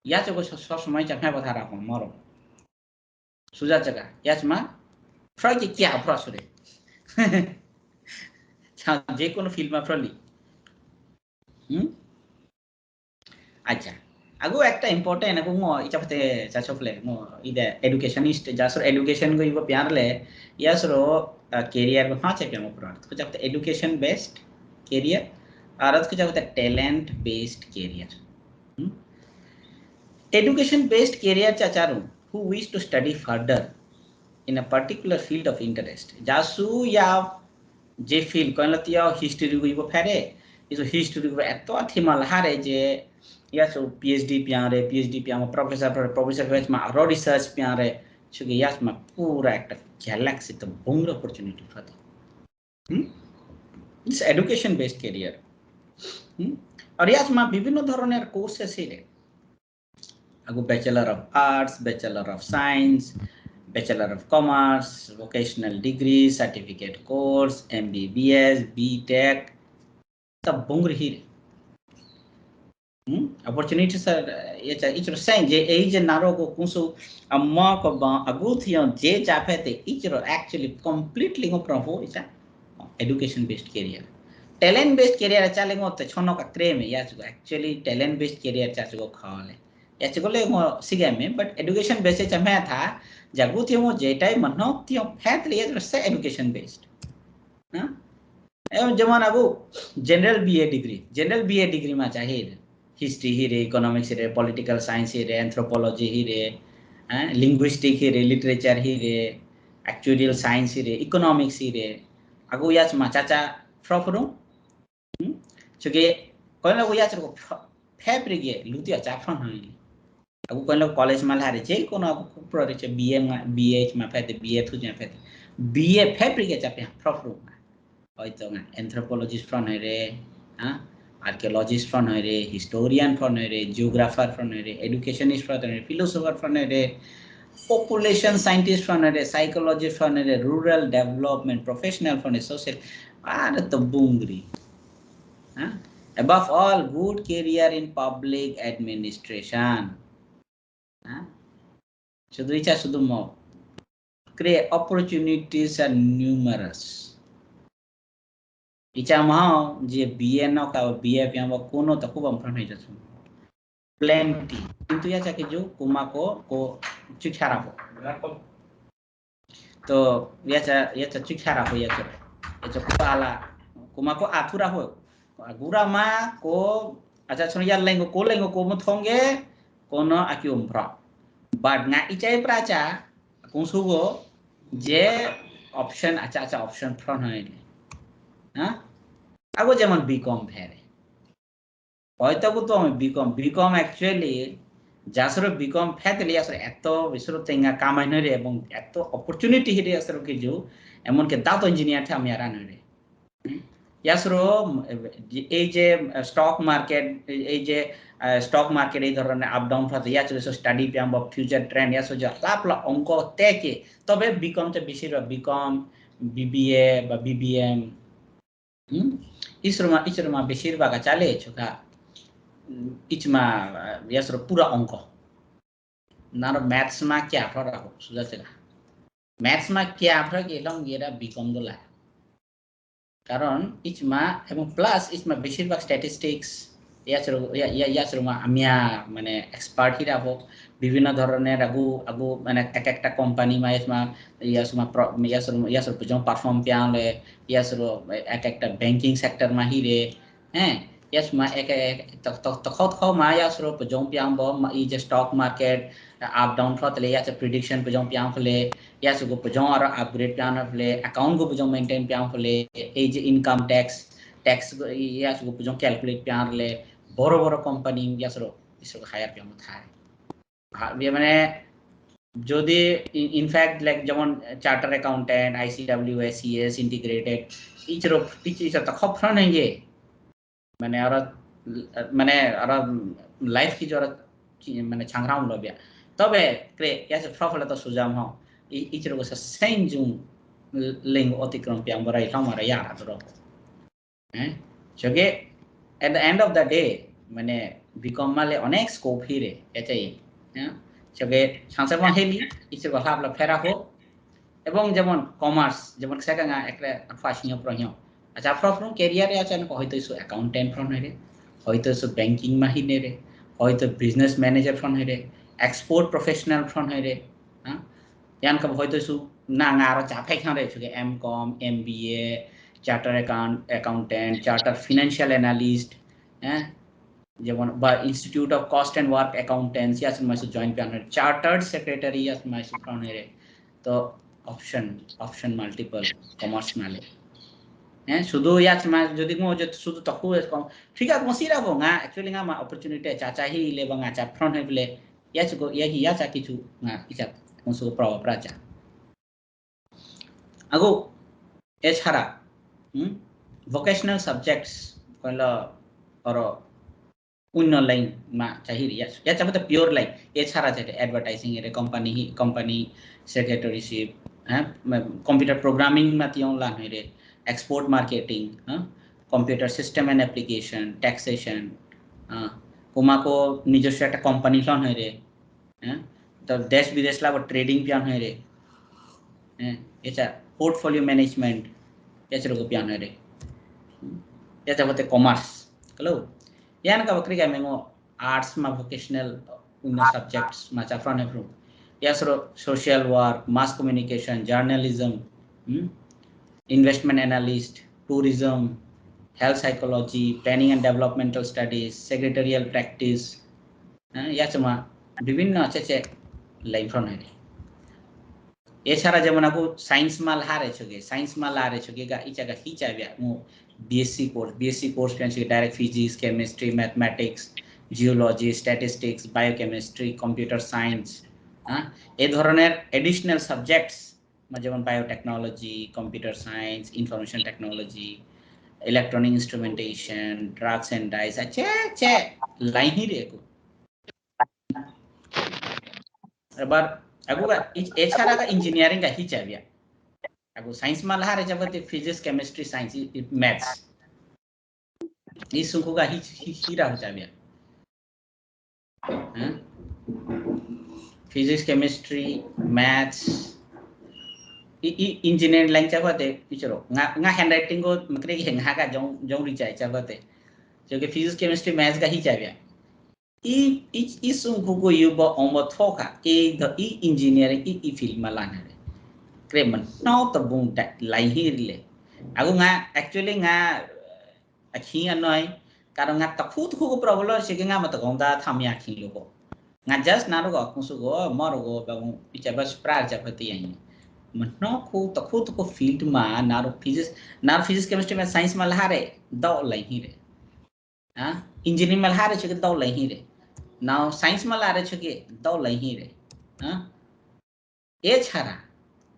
या चगो सब समय चा फे बता राहो मरो सुजा चगा याचमा फ्रॉय के क्या फ्रॉसरे যে কোনো ফিল্ড মা ফ্রলি আচ্ছা আগু একটা ইম্পর্টেন্ট আগু মো ইচাপতে চাচফলে মো ইদে এডুকেশনিস্ট জাসর এডুকেশন গো ইবো প্যারলে ইয়াসরো ক্যারিয়ার গো হাচে পেমো প্রার্থ তো চাপতে এডুকেশন বেসড ক্যারিয়ার আর আজকে চাপতে talent based career education based career চাচারু who wish to study further in a particular field of interest jasu ya जे फील्ड कोन लतिया हिस्ट्री को इबो फेरे इस हिस्ट्री को एतो थिमल हारे जे या सो पीएचडी पियाम प्रोफेसर वेच मा रो रिसर्च पियारे छुगे यास मा पूरा एक गैलेक्सी तो बोंग अपॉर्चुनिटी फते इट्स एजुकेशन बेस्ड करियर और यास मा विभिन्न धरनेर कोर्सेस हिरे আগু bachelor of arts bachelor of science Bachelor of Commerce, vocational degree, certificate course, MBBS, BTech, सब बुंग रही है opportunities are each saying J age नारो को कुसु अम्मा को अगुथियों जे जापे ते each actually completely को प्रभु इसा education based career talent based career चाले को ते छोनो का क्रेम है या चुका actually talent based career चाचे को खाले या चुको ले को सिगे में but education based चमे था जागुतियों वो जेटाई मनोक्तियों फैट लिये तो से education based हाँ एवं जमान अगु general BA degree में चाहिए history ही रे economics ही रे political science ही रे anthropology ही रे linguistic ही रे literature ही रे actuarial science ही रे economics ही रे अगु याच माचाचा फ्रॉफरू चुके कोई लोग याच को फैब्रिक ये लुतिया चाफन हैं अगु कोन लोग कॉलेज में लारे जे कोनो प्रोरे छ बीए में फेते बीए थु जे फेते बीए फैब्रिक चापे फ्रॉफरू होय तो एंथ्रोपोलॉजिस्ट फ्रॉन रे हां आर्कियोलॉजिस्ट फ्रॉन रे हिस्टोरियन फ्रॉन रे जियोग्राफर फ्रॉन रे एजुकेशनिस्ट फ्रॉन रे फिलोसोफर फ्रॉन रे population scientist फ्रॉन रे साइकोलॉजिस्ट फ्रॉन रे रूरल डेवलपमेंट प्रोफेशनल फ्रॉन रे सोशल आर तो बुंगरी हां above all good career in public administration Chudricha Sudumo. Create opportunities are numerous. Icha mau je BA no ka BA piang ba kono ta kubam pran hai jasu. Plenty. Kintu ya cha ke jo kuma ko chikhara ko. To ya cha chikhara ko ya cha. Ya cha kupala kuma ko athura ho. Agura ma ko acha chon ya lengo ko mo thonge kono akium pra. But nga ichai pracha kung sugo je option acha option pran hai. Ha? Aku যেমন BCom ফেরে হয়তো তো আমি BCom actually যাসর BCom ফেতলি আসলে এত বিসর তেঙ্গা কামাই নরে এবং এত অপরচুনিটি হিরে আসর কিছু এমন কি দাঁত ইঞ্জিনিয়ার থে আমি আর নরে ইয়াসর এই যে স্টক মার্কেট এই ধরনের আপ ডাউন ফাতে ইয়াসর স্টাডি পিয়াম বা ফিউচার ট্রেন্ড ইয়াসর যে লাপলা অঙ্ক তেকে তবে বিকম তে বেশিরভাগ বিকম বিবিএ বা বিবিএম ইসরমা বেশিরভাগ চালে ছোকা ইচমা ইয়াসর পুরা অঙ্ক নার ম্যাথস মা কি আফরা রাখো সুজা চেলা ম্যাথস মা কি আফরা কি লং গেরা বিকম দলা কারণ ইচমা এবং প্লাস ইচমা বেশিরভাগ স্ট্যাটিস্টিক্স ইয়াসর মা আমিয়া মানে এক্সপার্ট হি রাখো বিভিন্ন ধরনের আগু মানে একটা কোম্পানি মা ইয়াসর পুজো পারফর্ম পিয়ালে ইয়াসর একটা ব্যাংকিং সেক্টর মা হিরে হ্যাঁ ইয়াসমা তখন মা ইয়াসর পুজো পিয়াম ব ই যে স্টক মার্কেট আপ ডাউন ফলে ইয়াসর প্রেডিকশন পুজো পিয়াম ফলে ইয়াসর গো পুজো আর আপগ্রেড পিয়াম ফলে অ্যাকাউন্ট গো পুজো মেইনটেইন পিয়াম ফলে এই যে ইনকাম ট্যাক্স ইয়াসর গো পুজো ক্যালকুলেট পিয়াম ফলে বড় কোম্পানি ইয়াসর হায়ার পিয়াম থায় মানে যদি ইনফ্যাক্ট লাইক যেমন charter accountant ICWS CAS integrated ইচর তো খপ ফ্রন হয়ে মানে আর লাইফ কি জরা মানে ছাংরাম লবিয়া তবে ক্রে ইয়াসে ফ্রফলে তো সুজাম হ ইচর গো সেন জুং লিং অতিক্রম পিয়াম বরাই হামারা ইয়া আদর হ্যাঁ জগে at the end of the day মানে বিকম মালে অনেক স্কোপ হিরে এটাই হ্যাঁ জগে সাংসারমা হেলি ইচর গো হাবলা ফেরা হো এবং যেমন কমার্স যেমন সেকাঙ্গা একটা ফাশিও প্রহিও আচ্ছা ফ্রম ক্যারিয়ারে আছেন হয়তো ইসু অ্যাকাউন্টেন্ট ফ্রম হেরে হয়তো ইসু ব্যাংকিং মাহিনে রে হয়তো বিজনেস ম্যানেজার ফ্রম হেরে এক্সপোর্ট প্রফেশনাল ফ্রম হেরে হ্যাঁ ইয়ান কব হয়তো ইসু নাঙ্গা আর জাফাই খারে ছকে MCom MBA charter accountant charter financial analyst হ্যাঁ যেমন বা institute of cost and work accountancy ইয়াসুন মাইসু জয়েন্ট পিয়ান চার্টার্ড সেক্রেটারি ইয়াসুন মাইসু ফ্রম হেরে তো অপশন মাল্টিপল কমার্স মালে হ্যাঁ শুধু ইয়াচ মা যদি মো যে শুধু তকু ঠিক আছে মসিরা বো nga actually nga ma opportunity cha hi le ba nga cha front he ble ya cha kichu nga icha musu pro pracha ago এছাড়া vocational subjects কইলো অর অন্য লাইন মা চাহিরি ya cha মতে পিওর লাইন এছাড়া যেটা advertising এর company সেক্রেটারিশিপ হ্যাঁ computer programming মাতিয়ং লা হইরে export marketing computer system and application taxation কুমাকো নিজস্ব একটা কোম্পানি লন হইরে হ্যাঁ তো দেশ বিদেশ লা ট্রেডিং পিয়ান হইরে হ্যাঁ এটা পোর্টফোলিও ম্যানেজমেন্ট এছাড়া গো পিয়ান হইরে এটা হতে কমার্স হ্যালো ইয়ান কা বকরি কা মেমো আর্টস মা ভোকেশনাল উন্ন সাবজেক্টস মা চা ফ্রন্ট এপ্রুভ ইয়াসরো social work mass communication journalism investment analyst, tourism, health psychology, planning and developmental studies, secretarial practice, ইয়াচমা বিভিন্ন আছে লাইফ ফ্রন হইরে এছাড়া যেমন আপু সায়েন্স মাল হারে ছগে গা ইচাগা হি চাইবে মো BSc কোর্স পেনছি direct physics chemistry mathematics geology statistics biochemistry computer science এই ধরনের এডিশনাল সাবজেক্টস যেমন biotechnology computer science information technology electronic instrumentation drugs and dyes আছে লাইন হি রে এবার আগুগা এছাড়া ইঞ্জিনিয়ারিং গা হি চাইবিয়া আগু সায়েন্স মাল হারে যাবতে ফিজিক্স কেমিস্ট্রি সায়েন্স ম্যাথস এই সুকু গা হি রাহ চাইবিয়া হ্যাঁ physics chemistry maths engineering line chabate pichero nga handwriting go makre ki nga ka jong ri chai chabate jo ke physics chemistry maths ka hi chabya i sung ko yubo omo thoka e the engineering field malana re kreman no to bung lai hi rile aku nga actually nga akhi anoi karo nga takut ko problem se nga mata gongda thamya khi logo nga just na ro ko su go mor go ba pichaba sprar chabati ai no ko takut ko field ma na physics chemistry में science में लहारे दो lai hi re ha engineering में लहारे छ दो lai hi re now science में लहारे छ के दो lai hi re ha ए छारा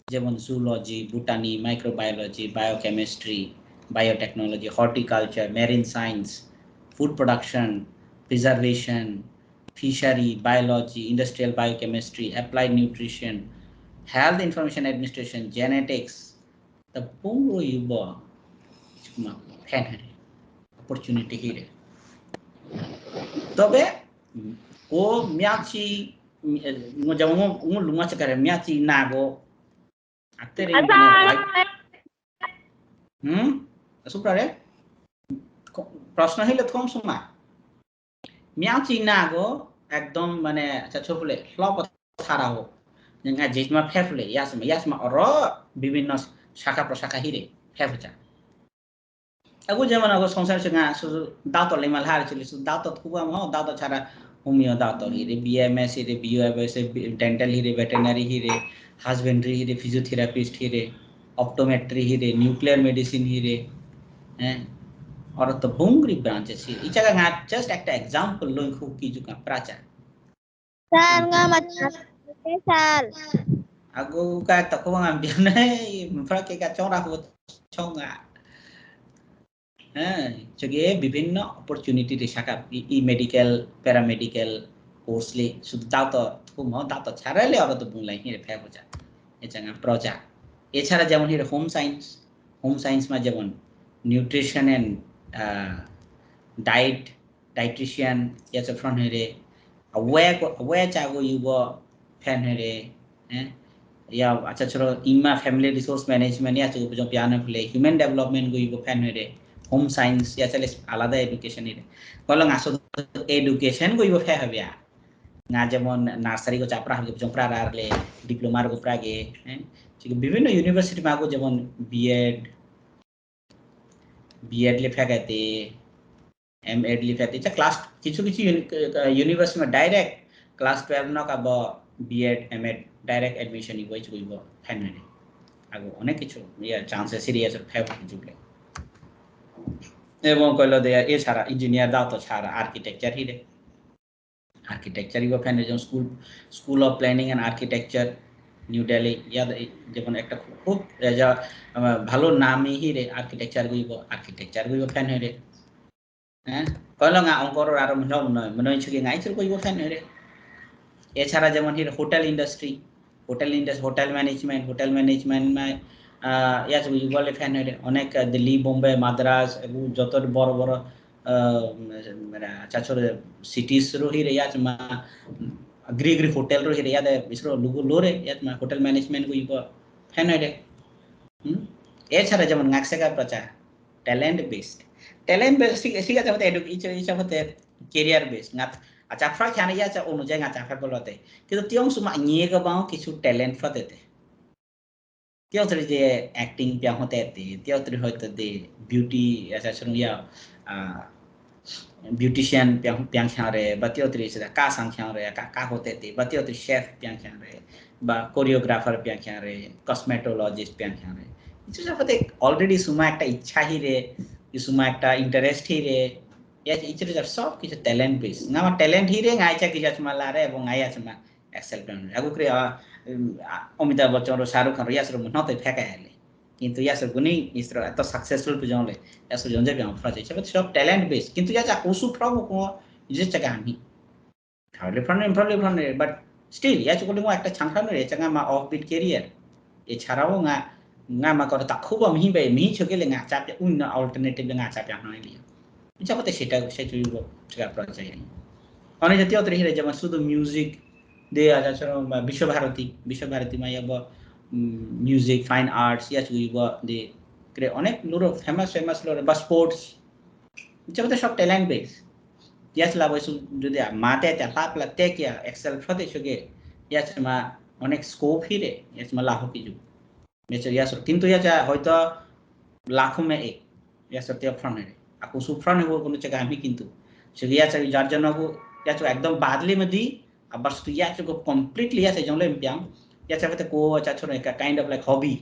যেমন zoology botany microbiology biochemistry biotechnology horticulture marine science food production preservation fishery biology industrial biochemistry applied nutrition health information administration genetics the pungo yubo cuma fan hari opportunity here tobe o miachi ngo jamu ngo lunga chakare miachi nago atere supra re প্রশ্ন হইলে কম সময় মিয়াচি নাগো একদম মানে আচ্ছা ছোপলে flop ছাড়াও nga jisma phefle yasma oro bibinno shaka proshaka hire phefcha agu jeman ago sonsar nga su dato le malhar chili su dato kuba mo dato chara homeo dato hire bms hire bioms dental hire veterinary hire husbandry hire physiotherapist hire optometry hire nuclear medicine hire और तो बुंगरी branches ही इस जगह ना just एक example लोग खूब की जो का प्राचा Sal nga mata. Sal. आगो का तको हम बिना मफरा के का चौरा हो चौंगा जगह विभिन्न अपॉर्चुनिटी रे शाखा ई मेडिकल पैरामेडिकल कोर्स ले शुद्ध दातो खूब म दातो छाराले और तो बुंलाई ही रे फे हो जा ये जगह प्राचा ये छारा जेमन ही होम साइंस में जेमन nutrition and dietitian ya se front here aware chago yubo fan here ya acha choro ima family resource management ya chago jo piano play human development go yubo fan here home science ya chale alada education here kolong aso education go yubo fa habya nga jemon nursery go chapra habyo jo pra arle diploma go prage বিভিন্ন university মাগো যেমন BEd लिखा कहते MEd लिखा कहते class किछु university में direct class 12 न का बीएड एमएड डायरेक्ट एडमिशन ही वही चुइबो फाइनली आगो अनेक किछु या चांसेस सीरियस फेव जुले एवं कहलो दे ए सारा इंजीनियर दाव तो सारा आर्किटेक्चर ही रे आर्किटेक्चर ही वो फाइनली जो school of planning and architecture new Delhi ইয়াদ যেমন একটা খুব ভালো নামই হিরে আর্কিটেকচার গইব ফ্যান হইরে হ্যাঁ কইলো না অঙ্কর আর মন নয় মনে হচ্ছে কি নাইছর গইব ফ্যান হইরে এছাড়া যেমন হিরে হোটেল ইন্ডাস্ট্রি হোটেল ম্যানেজমেন্ট মে ইয়াচ গইবলে ফ্যান হইরে অনেক দিল্লি বোম্বে মাদ্রাজ যত বড় বড় মানে চাচর সিটিজ রো হিরে ইয়াচ মা agri hotel ro hire yada isro lugu lore yat ma hotel management go ibo fanade e chara jemon ngakse ka pracha talent based siga jamate education jamate career based ngat acha fra khane ya cha onujai ngacha fa bolote kintu tiong suma nye ga baung kichu talent fa dete tiong tri je acting pya hote te tiong tri hote de beauty acha chunu ya beautician प्यांग रे बतियोत्री से का संख्या रे का होते थे बतियोत्री शेफ प्यांग रे बा कोरियोग्राफर प्यांग रे कॉस्मेटोलॉजिस्ट प्यांग रे इस सब होते ऑलरेडी सुमा একটা ইচ্ছা হি রে সুমা একটা ইন্টারেস্ট হি রে या इचरे जब सब किछ टैलेंट बेस नामा टैलेंट हि रे गायचा किछ आचमा लारे এবং आया चमा एक्सेल प्लान आगु करे अमिताभ बच्चन रो शाहरुख खान रो यासरो नते फेका हेले কিন্তু ইয়াসর গুনি ইসরা এত সাকসেসফুল পজলে ইয়াসর জনজে বিয়াম ফ্রাজে সব সব ট্যালেন্ট বেস কিন্তু ইয়াচা ওসু ফ্রম কো ইজে চাকা আমি খালে ফ্রন্ট বাট স্টিল ইয়াচা কোলি মো একটা ছাংখান রে চাকা মা অফ বিট ক্যারিয়ার এ ছাড়াও nga ma ko ta খুব আমি বে মি ছকেলে nga চাপে উন অল্টারনেটিভ nga চাপে হানাইলি ইচ্ছা করতে সেটা সেচুইব চাকা প্রজেক্ট অনেক জাতীয় তরি রে যেমন শুধু মিউজিক দে আজা বিশ্বভারতী মাইয়াব মিউজিক ফাইন আর্টস ইয়া চুইব দে ক্রে অনেক লুরো ফেমাস লুরো বা স্পোর্টস যেটা সব ট্যালেন্ট বেস ইয়াস লাভ হইছো যদি মাতে তে লাপলা তে কি এক্সেল ফতে সগে ইয়াস মা অনেক স্কোপ হিরে ইয়াস মা লাভ কিছু মেছে ইয়াস কিন্তু ইয়াস হয়তো লাখো মে এক ইয়াস তে ফ্রন্ট হে আকু সুফ্রন্ট হে কোনো জায়গা আমি কিন্তু সগে ইয়াস যার জন্য আকু ইয়াস একদম বাদলি মে দি আবার শুধু ইয়াস কো কমপ্লিটলি ইয়াস জংলে পিয়াং ইয়াস ফতে কো আচ্ছা ছোট একটা kind of like hobby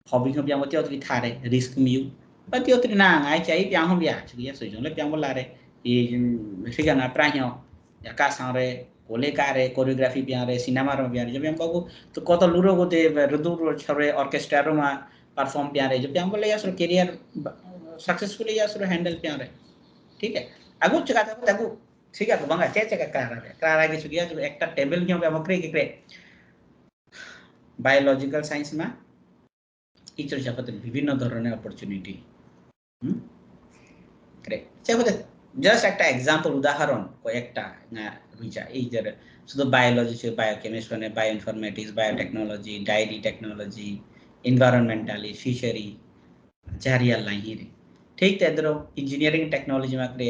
ko piang mati otri thare risk miu pati otri na ngai chai piang hom ya chi ya so jong le piang bola re e figa na pra hyo ya ka sang re kole ka re choreography piang re cinema ro piang re jab piang bagu to koto luro go de rudu ro chore orchestra ro ma perform piang re jab piang bola ya so career successfully ya so handle piang re ठीक है agu chaka ta agu ঠিক আছে banga che che ka kara ge chugia jo ekta table hyo piang kre kre biological science ma teacher জগতে বিভিন্ন ধরনের opportunity great সেটা just একটা example উদাহরণ কয়েকটা না বুঝা এই যে শুধু বায়োলজি সে biochemistry bioinformatics biotechnology dairy technology environmentally fishery চারিয়াল লাইনে ঠিক তেদরো ইঞ্জিনিয়ারিং টেকনোলজি মাকরে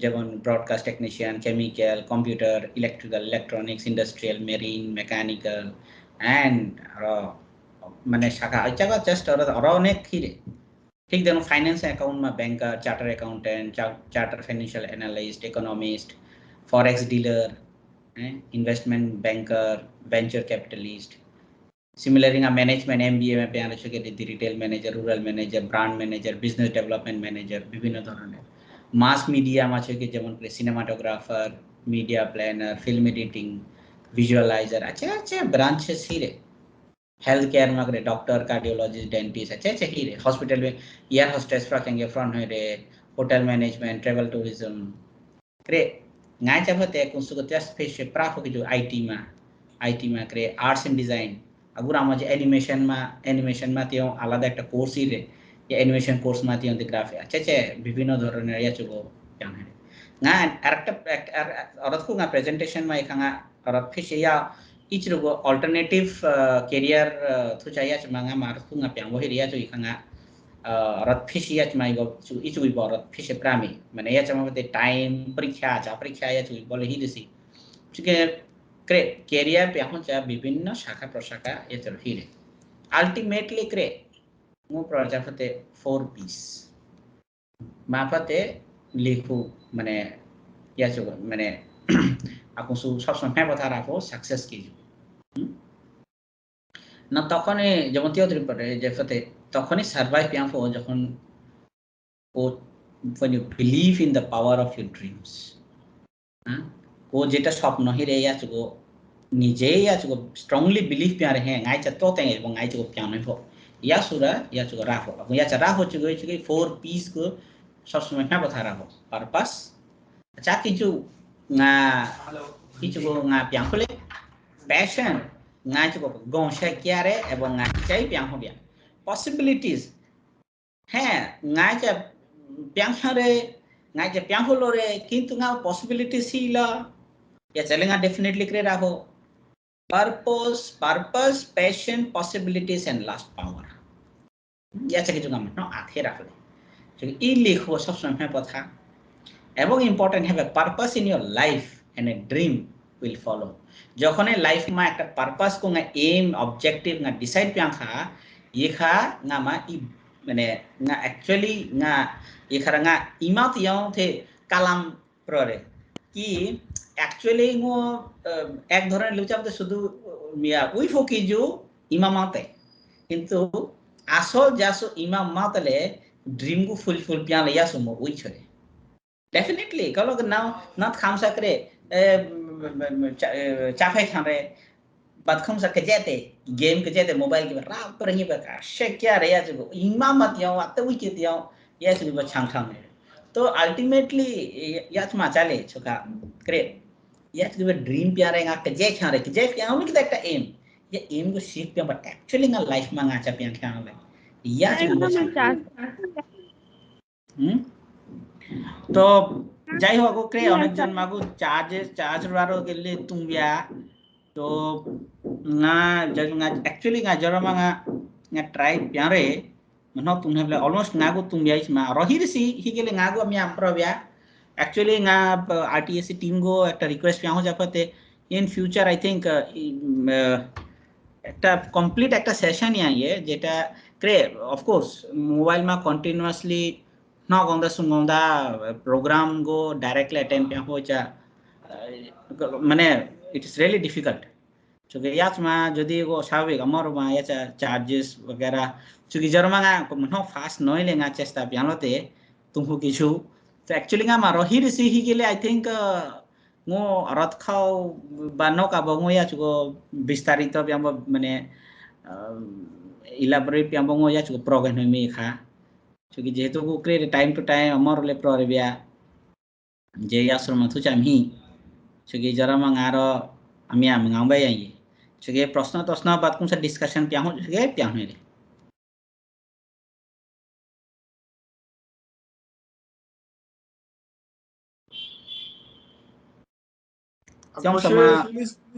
যেমন broadcast technician chemical computer electrical electronics industrial marine mechanical and মানে শাখা জায়গা জাস্ট আর অনেক হিরে ঠিক দেখুন ফাইন্যান্স অ্যাকাউন্ট মা banker charter accountant charter financial analyst economist forex dealer investment banker venture capitalist similarly management MBA में प्यार से retail manager rural manager brand manager business development manager विभिन्न धरনের मास मीडिया में আছে যেমন cinematographer media planner film editing visualiser আছে আছে ব্রাঞ্চেস হিরে हेल्थ केयर में अगर डॉक्टर कार्डियोलॉजिस्ट डेंटिस्ट अच्छे ही रे हॉस्पिटल में एयर होस्टेस फ्रॉकिंग फ्रंट है रे होटल मैनेजमेंट ट्रैवल टूरिज्म करे ngai chabate kunsu ko test face प्राफो के जो आईटी में करे आर्ट्स एंड डिजाइन अगुरा में एनिमेशन में त्यो आलादा একটা কোর্স ই রে ये एनिमेशन कोर्स में त्यो ग्राफिक अच्छे विभिन्न ধরনের ইয়া চুগো জান হে না আরেকটা অরত কো না প্রেজেন্টেশন में এখানে অরত fish yeah each rogo alternative career thu chaya chmanga mar thu nga pyang bo hiria chu ikhanga rat fish ya chmai go chu each we bo rat fish prami mane ya chama te time parikha ya chu bole hi disi chike kre career pe এখন cha বিভিন্ন শাখা প্রশাখা এতর হিরে ultimately kre mo প্রজাপতে 4 piece মাফাতে লিখু মানে ইয়া chu মানে aku সব সময় কথা রাখো সাকসেস কি না তখনই যেমন থিওরি পড়ে যেতে তখনই সার্ভাইভ পিয়াফো যখন ও when you believe in the power of your dreams ও যেটা স্বপ্ন হিরে আছগো নিজেই আছগো স্ট্রংলি বিলিভ পিয়ারে হ্যাঁ আইছা তোতে এবং আইছগো পিয়ানো হো ইয়াসুরা ইয়াছগো রাখো এবং ইয়াছা রাখো চগো 4 পিস কো সবসময় কথা রাখো পারপাস আচ্ছা কিছু না কিছু না পিয়াং হলে প্যাশন না চুকো গংশা কিয়ারে এবং না চাই পিয়াং হবিয়া পসিবিলিটিস হ্যাঁ না চা পিয়াং হারে না চা পিয়াং হলো রে কিন্তু না পসিবিলিটিস হিলা या चलेगा डेफिनेटली करे राखो purpose passion possibilities and last power या चके जो काम न आथे राखले जो ई लिखो सब समय पथा এবং important have a purpose in your life and a dream will follow যখন লাইফ মা একটা পারপাস কো এম অবজেক্টিভ না ডিসাইড পিয়াং খা ইখা না মা ই মানে না অ্যাকচুয়ালি না ইখারা না ইমাত ইয়াও থে কালাম প্ররে কি অ্যাকচুয়ালি গো এক ধরনের লুচামতে শুধু মিয়া উই ফকিজু ইমামাতে কিন্তু আসল যাসো ইমামাতলে ড্রিম কো ফুলফিল পিয়াং ইয়াসো মো উই ছরে definitely kalau now not kham sakre chapai khare bat kham sak jete game ke jete mobile ke ra par ni ba ka she kya re ya jo imam mat yaw at wi ke yaw yes ni ba chang chang to ultimately ya ma chale choka kre yes ni ba dream pyare nga ke je khare ke je pyang ni kita ekta aim ye aim ko seek pyang but actually nga life ma nga cha pyang khang le ya ni ba তো যাই হোক ওকে অনেকজন মাগু charge রারো গেলে তুমিয়া তো actually nga jorama nga try piare manok tung hebla almost nga go tung biais ma rohir si higele nga go mi ampro bia actually nga RTSC team go একটা request piang ho japate in future I think একটা complete একটা session yaye jeta kre of course mobile ma continuously no gonda sungonda program go directly attend piang ho cha mane it is really difficult चूँकि याच में जदि वो स्वाभाविक अमर में याच चार्जेस वगैरह चूँकि जर्मंगा को मनो फास्ट नॉय लेंगा चेस्टा पियानोते तुमको किचु तो एक्चुअली गा मारो ही रिसी ही के लिए आई थिंक वो रथ खाओ बानो का बंगो याच को विस्तारित तो पियामो मने इलाबोरेट पियामो याच को प्रोग्राम में खा चूँकि जेहेतु को क्रिएट टाइम टू टाइम अमर ले प्रोरेबिया जे यासर मथु चामी चूँकि जर्मंगा रो आमी आम गांबे आइए चुके प्रश्न बात कुछ डिस्कशन क्या हो चुके क्या होने रे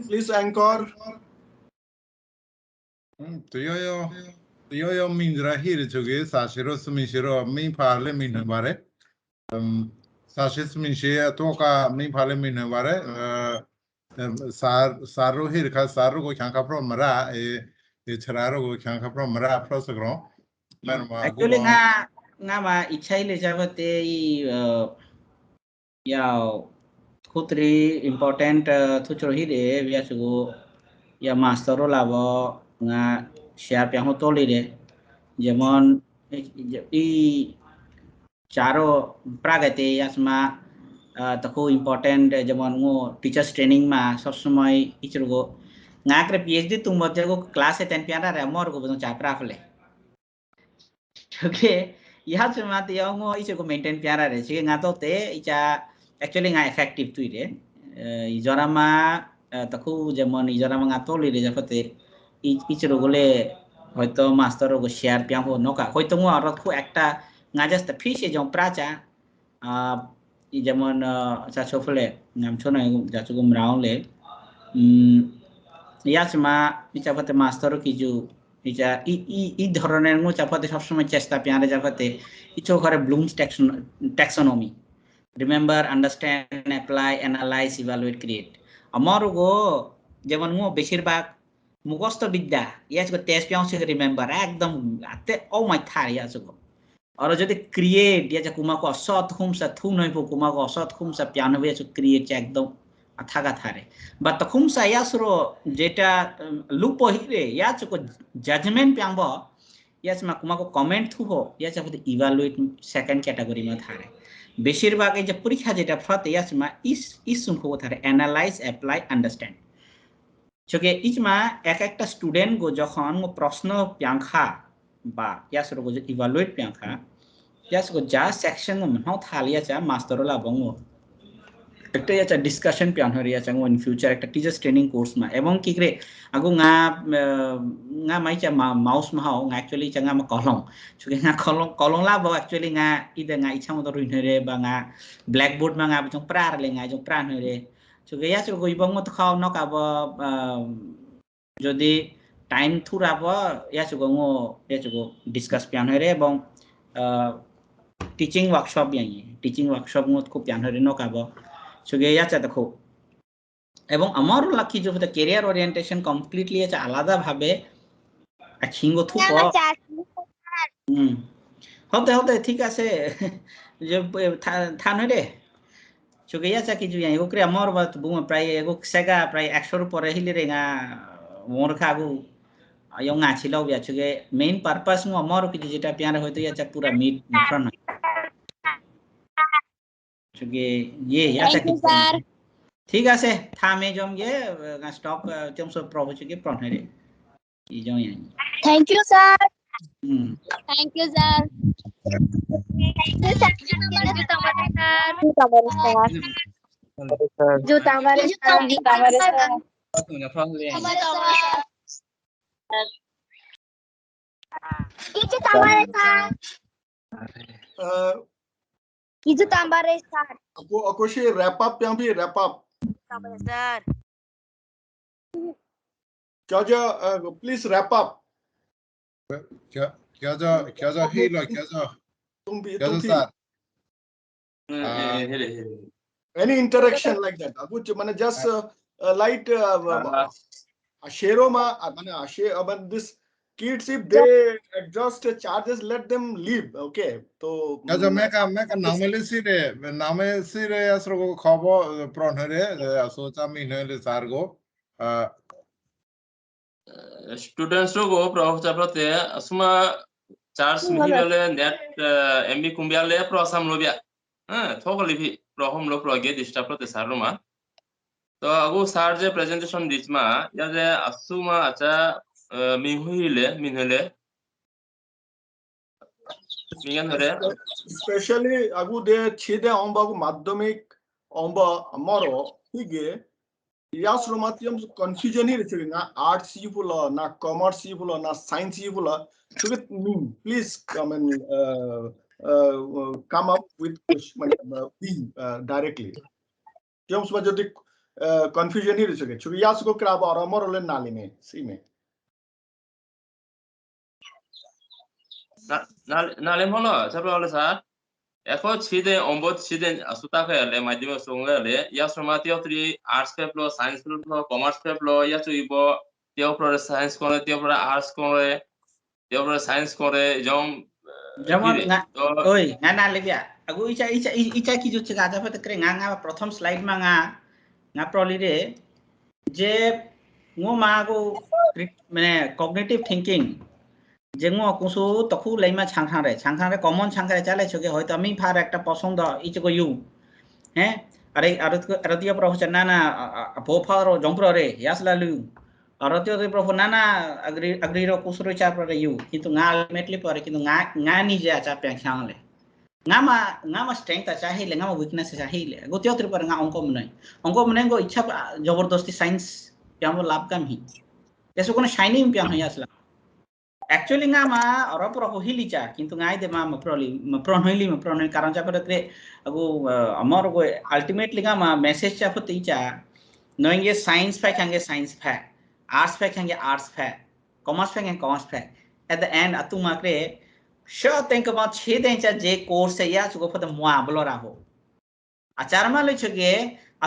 Please anchor. Yo mindra hir chuge sashiro sumishiro mi phale min bare sashis mishe to ka mi phale min bare saru hir kha saru ko khanka pro mara e chararo ko khanka pro mara prosagro actually nga ma ichai le jabate ya khutri important thuchro hi de ya chugo ya master labo nga share pya ho toli de jemon i charo pragate yasma तको important जमन वो teachers training में सब समय teacher को नाकरे PhD तुम बच्चे को क्लास है 10 पियारा रे मोर को बनो चापरा फले ओके यहाँ से मात योंगो इसे को मेंटेन पियारा रे छिके nga तो ते इचा एक्चुअली nga इफेक्टिव तुई रे इजरामा तको जमन इजरामा nga तो ले जाफते टीचर गोले হয়তো মাস্টার को शेयर पिया हो नोका হয়তো মো আর খুব একটা nga just fish je pracha যেমন চাচো ফলে নামছো না যাচো গুম রাউলে ইয়াচমা ইচাপাতে মাস্টার কিজু ইচা ই ধরনের মু চাপাতে সব সময় চেষ্টা পিয়ারে যাপাতে ইচো করে blooms taxonomy remember understand apply analyse evaluate create আমার গো যেমন মু বেশিরভাগ মুখস্থ বিদ্যা ইয়াচো টেস্ট পিয়াও সে রিমেম্বার একদম আতে ও মাই থার ইয়াচো और जो क्रिएट या कुमा को असत खुम सा थू नहीं पो कुमा को असत खुम सा प्यान हुए जो क्रिएट चा एकदम अथागा थारे बट खुम सा या सुरो जेटा लुप हिरे या को जजमेंट प्यांबो या कुमा को कमेंट थू हो या चाहे इवैल्यूएट सेकंड कैटेगरी में थारे बेशिरभाग जे परीक्षा जेटा फते या इस सुनको थारे एनालाइज अप्लाई अंडरस्टैंड चोके इचमा एक स्टूडेंट को जखन वो प्रश्न प्यांखा बा या सुरो को इवैल्यूएट प्यांखा या सुको जा सेक्शन में हाउ थालिया चा मास्टर ला बंगो একটা या डिस्कशन प्यान हो रिया चांगो इन फ्यूचर একটা टीचर्स ट्रेनिंग कोर्स में एवं की करे आगो nga mai cha mouse ma hao nga actually cha nga ma kolong chuke nga kolong la bo actually nga ida nga ichang mo rin re ba nga blackboard ma nga jong pra le nga jong pra re chuke ya chuko ibong mo khao no ka bo jodi time thura bo ya chuko ngo ya chuko discuss pian re bong teaching workshop यानी teaching workshop में खूब प्यान हरे no काबो चुगे या चाहते खूब एवं अमर lucky जो होता career orientation completely या आलादा भावे अखिंगो थू को होते ठीक है से जो थान रे चुगे या चाकी जो यानी ओकरे अमर बात बुम प्राय एगो सेगा प्राय 100 रुपए रही रेगा मोर खागु यो ngachi lo bia chuge main purpose mo amor ki jeta pian hoyto ya cha pura meet front चुके ये या ठीक है से था में जम ये स्टॉप जम सब प्रॉब्लम चुके प्रॉब्लम है ये जो यहाँ thank you sir thank you sir जो तमारे Kizu tambare sir. Aku sih wrap up yang bi wrap up. Sir. please wrap up. क्या जो हीलो क्या जो sir Any interaction like that? Which just light Sheroma, about this kids, if they adjust charges, let them leave. Okay. So क्या जो मैं का नामले सिरे असर को खबर प्रोन्हरे सोचा मिनले सर को students को प्रोफेसर प्रते असमा चार्ज मिले नेट एमबी कुंबियाले प्रोसम लोबिया थोकली भी प्रोहम लो प्रोगे डिस्टर्ब प्रते सारोमा तो अगु सर जे प्रेजेंटेशन दिसमा या जे असुमा अच्छा मिहुइले especially agu de chide omba madhyamik omba amaro hige yasromatium confusion hi reche na arts yupula na commerce yupula na science yupula so please come and come up with directly jom sma jodi confusion hi reche churi yas ko kraba or amaro le nali me si me नाले mono सबले वाले sir एको छिदे ओम्बोत छिदे असुता के ले माध्यम सोंगे ले या समातियो त्रि arts पे प्लो साइंस पे प्लो कॉमर्स पे प्लो या चुइबो त्यो प्रो साइंस करे त्यो प्रो आर्ट्स करे त्यो प्रो साइंस करे जमन ओय ngana lebia agu icha ki ju chega ja pete kre nga प्रथम स्लाइड मा nga प्रॉली रे जे ngo ma go माने कॉग्निटिव थिंकिंग जेंगो कुसु तखु लाइमा छांखां रे कॉमन छांखां रे चाले छके হয়তো আমি ফার একটা পছন্দ ইচগো ইউ হ্যাঁ আরে আরতীয় প্রফেসর না ভোফার জংপ্র রে ইয়াসলালু আরতীয় প্রফেসর না আগ্রির কুসুর চাপ রে ইউ কিন্তু না আলটিমেটলি পরে কিন্তু না নিজে আচা পেখাংলে ngama strength acha hele ngama weakness acha hele gotio tripar nga অঙ্ক মনে গো ইচ্ছা জবরদস্তি সায়েন্স প্যামো লাভ কাম হি এসো কোন শাইনিং প্যাম হই আসলা actually ngama ora pro hilicha kintu ngai de ma pronoili karon cha pare agu amor go ultimately ngama message cha pati cha knowing ye science fact hange science fact arts fact hange arts fact commerce fact hange commerce fact at the end atu makre sure think about chede cha je course ya chugo pata moa blora ho achar ma le chege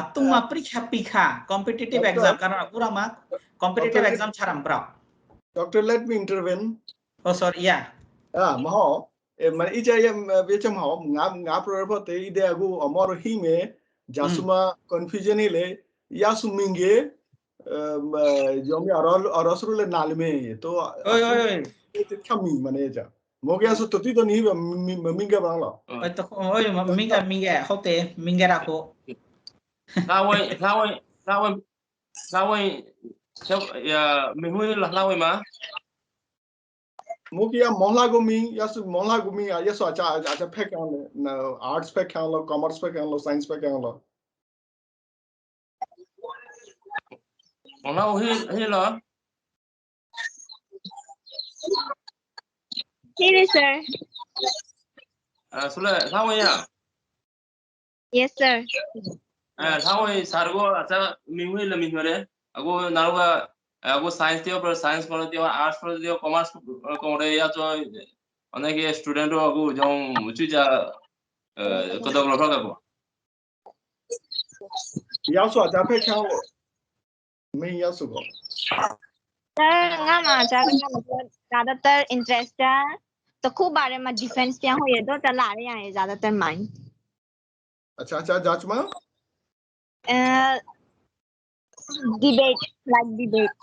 atu ma prikha competitive exam karon pura ma competitive exam charam bra Doctor, let me intervene. Oh, sorry, yeah. Maho, man ija becam maho nga pro te ide agu amor hime jasuma confusion ile yasuminge jomi arosrule nalme to Oi te kami mane ja moge asu toti to ni minga bangla oi to oi minga hote minga rako lawai ya mihui lawai ma mogia mohla gumi yasu mohla gumi yasu acha pek na arts pek lo commerce pek lo science pek lo mohla hi lo Here, sir. sule lawai ya Yes, sir. lawai sargo acha mihui la mihore ago naruga ago science दियो पर science कर दियो arts कर दियो commerce करे या तो अनेक स्टूडेंट अगु जो मुचिजा कदम लगा को yasu acha pek lo me yasu go Sir, ngama मतलब ज्यादातर इंटरेस्ट है तो खूब बारे में डिफेंस क्या हो ये तो चला रहे हैं ज्यादातर माइंड अच्छा जाचमा debate like debate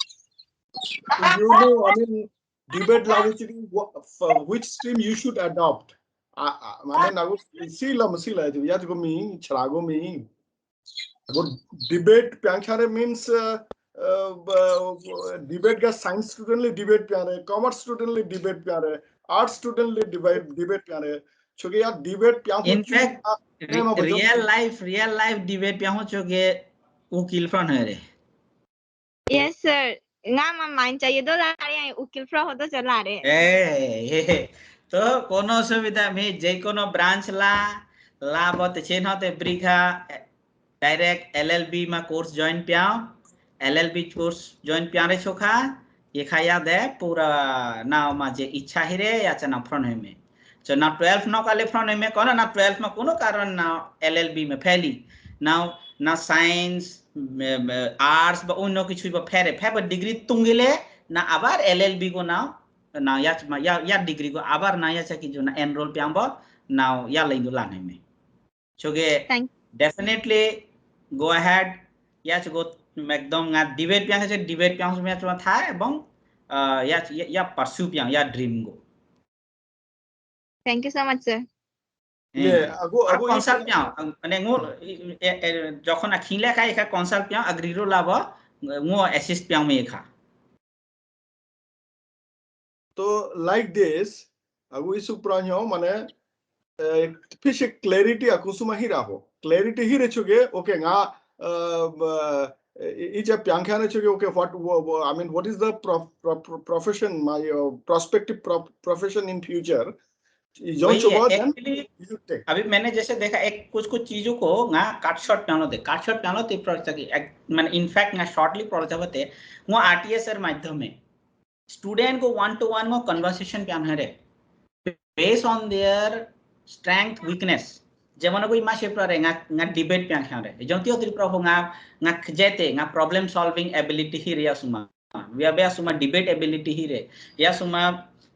you know I mean debate la which stream you should adopt mane na go sila ya go mi chrago mi go debate pyankhare means debate ga science student le debate pyare commerce student le debate pyare arts student le debate pyare choge ya debate pyam in fact real life debate pyam choge ukil front hai re yes sir ngama mind चाहिए तो ला रहे हैं उकिल फ्रा हो तो चला रहे हैं तो कोनो सुविधा में जे कोनो ब्रांच ला बत छेन होते ब्रिखा डायरेक्ट LLB मा कोर्स जॉइन प्याओ LLB course join प्यारे छोखा ये खाया दे पूरा नाव माजे इच्छा ही रे या चना फ्रंट में so ना 12 ना काले फ्रंट में कौन ना 12 में कोनो कारण ना LLB में फैली ना साइंस आर्ट्स ब उन नो किछु ब फेरे डिग्री तुंगिले ना आबार LLB को ना या डिग्री को आबार ना या कि जो ना एनरोल प्यांबो ना या लेंदो लाने में छोगे definitely go ahead या go एकदम ना डिबेट प्यांग से डिबेट प्यांग में चुना था एवं या परस्यू प्यांग या ड्रीम को Thank you so much, sir. ये अगो कॉन्सेप्ट प्यांग माने ngो जखन खिले का एक कॉन्सेप्ट प्यांग अग्रीरो लाभ ngो असिस्ट प्यांग में खा तो like this अगो इस उपरान्यो माने फिश क्लैरिटी अकुसुमा ही रहो क्लैरिटी ही रचोगे ओके ना each a piankhana choge okay what I mean what is the profession my prospective profession in future अभी मैंने जैसे देखा एक कुछ चीजों को ना काट शॉट प्यानो ते प्रोजेक्ट माने इनफैक्ट ना शॉर्टली प्रोजेक्ट है वो आरटीएस एर माध्यम में स्टूडेंट को 1-to-1 में कन्वर्सेशन प्यान है based on their strength weakness जेमन कोई माशे प्रे ना डिबेट प्यान है जोंतियो तिर प्रो ना खजेते ना प्रॉब्लम सॉल्विंग एबिलिटी ही रे सुमा वे सुमा डिबेट एबिलिटी ही रे या सुमा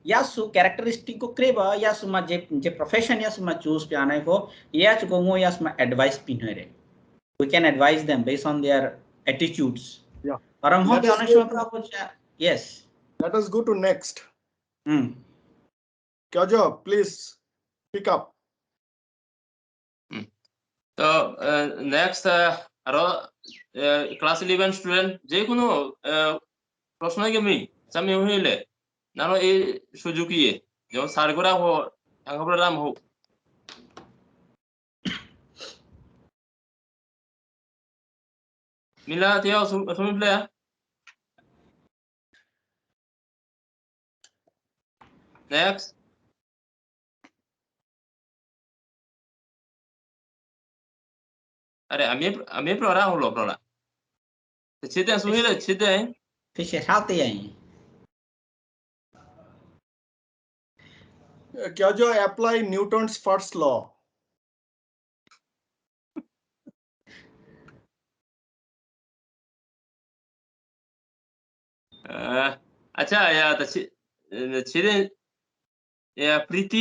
या सु कैरेक्टरिस्टिक को क्रेबा या सुमा जे प्रोफेशन या सुमा चूज प्याना को या चुगो या सुमा एडवाइस पिन रे we can advise them based on their attitudes और हम प्याना शो प्रो यस let us go to next Kyajo please pick up so next aro class 11 student je kono proshno ge mi sami hoile nano e suzuki e jo sargora ho angabram ho mila teo sumi player next अरे अमी प्रोरा हो लो प्रोरा छिते सुहिले छिते fish हाते हैं Kyajo apply Newton's first law अच्छा या तो छिते या प्रीति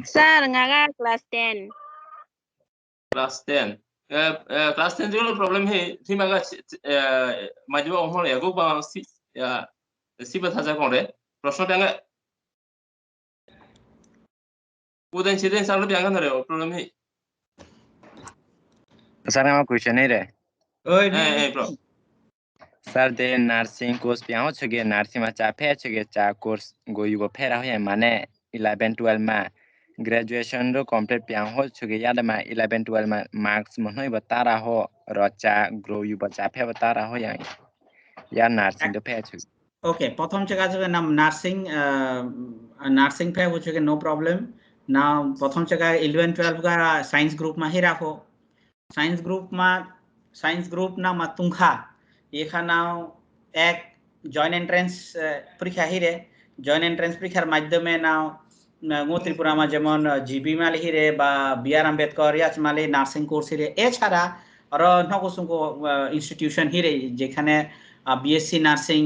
Sir, ngaga class 10. class 10 class 10 जो प्रॉब्लम है थी मगा माजवा ओमले या गो बा सी बता जा कोरे प्रश्न प्यांगा उदन छिते साल प्यांगा नरे प्रॉब्लम है सर हमारा क्वेश्चन है रे ओए प्रो सर दे नर्सिंग कोर्स प्याहो छगे नर्सिंग मा चाफे छगे चा कोर्स गो युगो फेरा हो माने 11 12 मा ग्रेजुएशन रो कंप्लीट प्याहो छगे याद मा 11 12 मा मार्क्स मनोय बतारा हो रचा ग्रो यु बचाफे बतारा हो या नर्सिंग दो फे छगे ओके प्रथम जगह जो नाम नर्सिंग फे हो छगे नो प्रॉब्लम ना प्रथम जगह 11 12 का साइंस ग्रुप में ही राखो साइंस ग्रुप ना मतुंखा ये खाना एक जॉइन एंट्रेंस परीक्षा ही रे जॉइन एंट्रेंस परीक्षार माध्यमे ना गो त्रिपुरा में जेमन जीबी माले ही रे बा बीआर अम्बेडकर या माले नार्सिंग कोर्स ही रे एछाड़ा और नगोसुंको इंस्टीट्यूशन ही रे जेखाने बीएससी नार्सिंग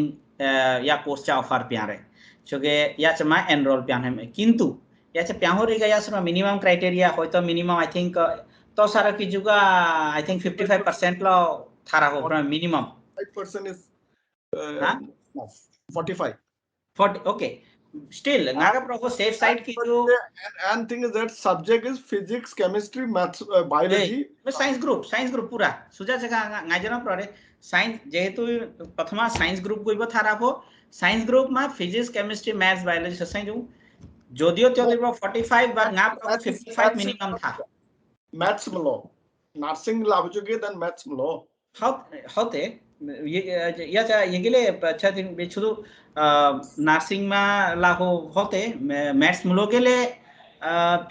या कोर्स चा ऑफर प्यारे चोगे या चमा एनरोल प्याने किंतु या च प्याहो रे गया सर मिनिमम क्राइटेरिया होय तो मिनिमम आई थिंक तो सारा की जुगा आई थिंक 55% लो थारा हो from minimum 5% is 45 40 okay still Naga pro safe side की जो and thing is that subject is physics chemistry maths biology science group पूरा सुजा जगह गाजरा प्रो रे साइंस जेहेतु प्रथमा साइंस ग्रुप को थारा हो साइंस ग्रुप में physics chemistry maths biology Sasai जो जोदियो त्यो 45 बार ना 55 मिनिमम था मैथ्स में लो नर्सिंग लाभ चुके देन मैथ्स में लो होते ये गेले अच्छा दिन बेछुदु नर्सिंग में लाहो होते मैथ्स में लो गेले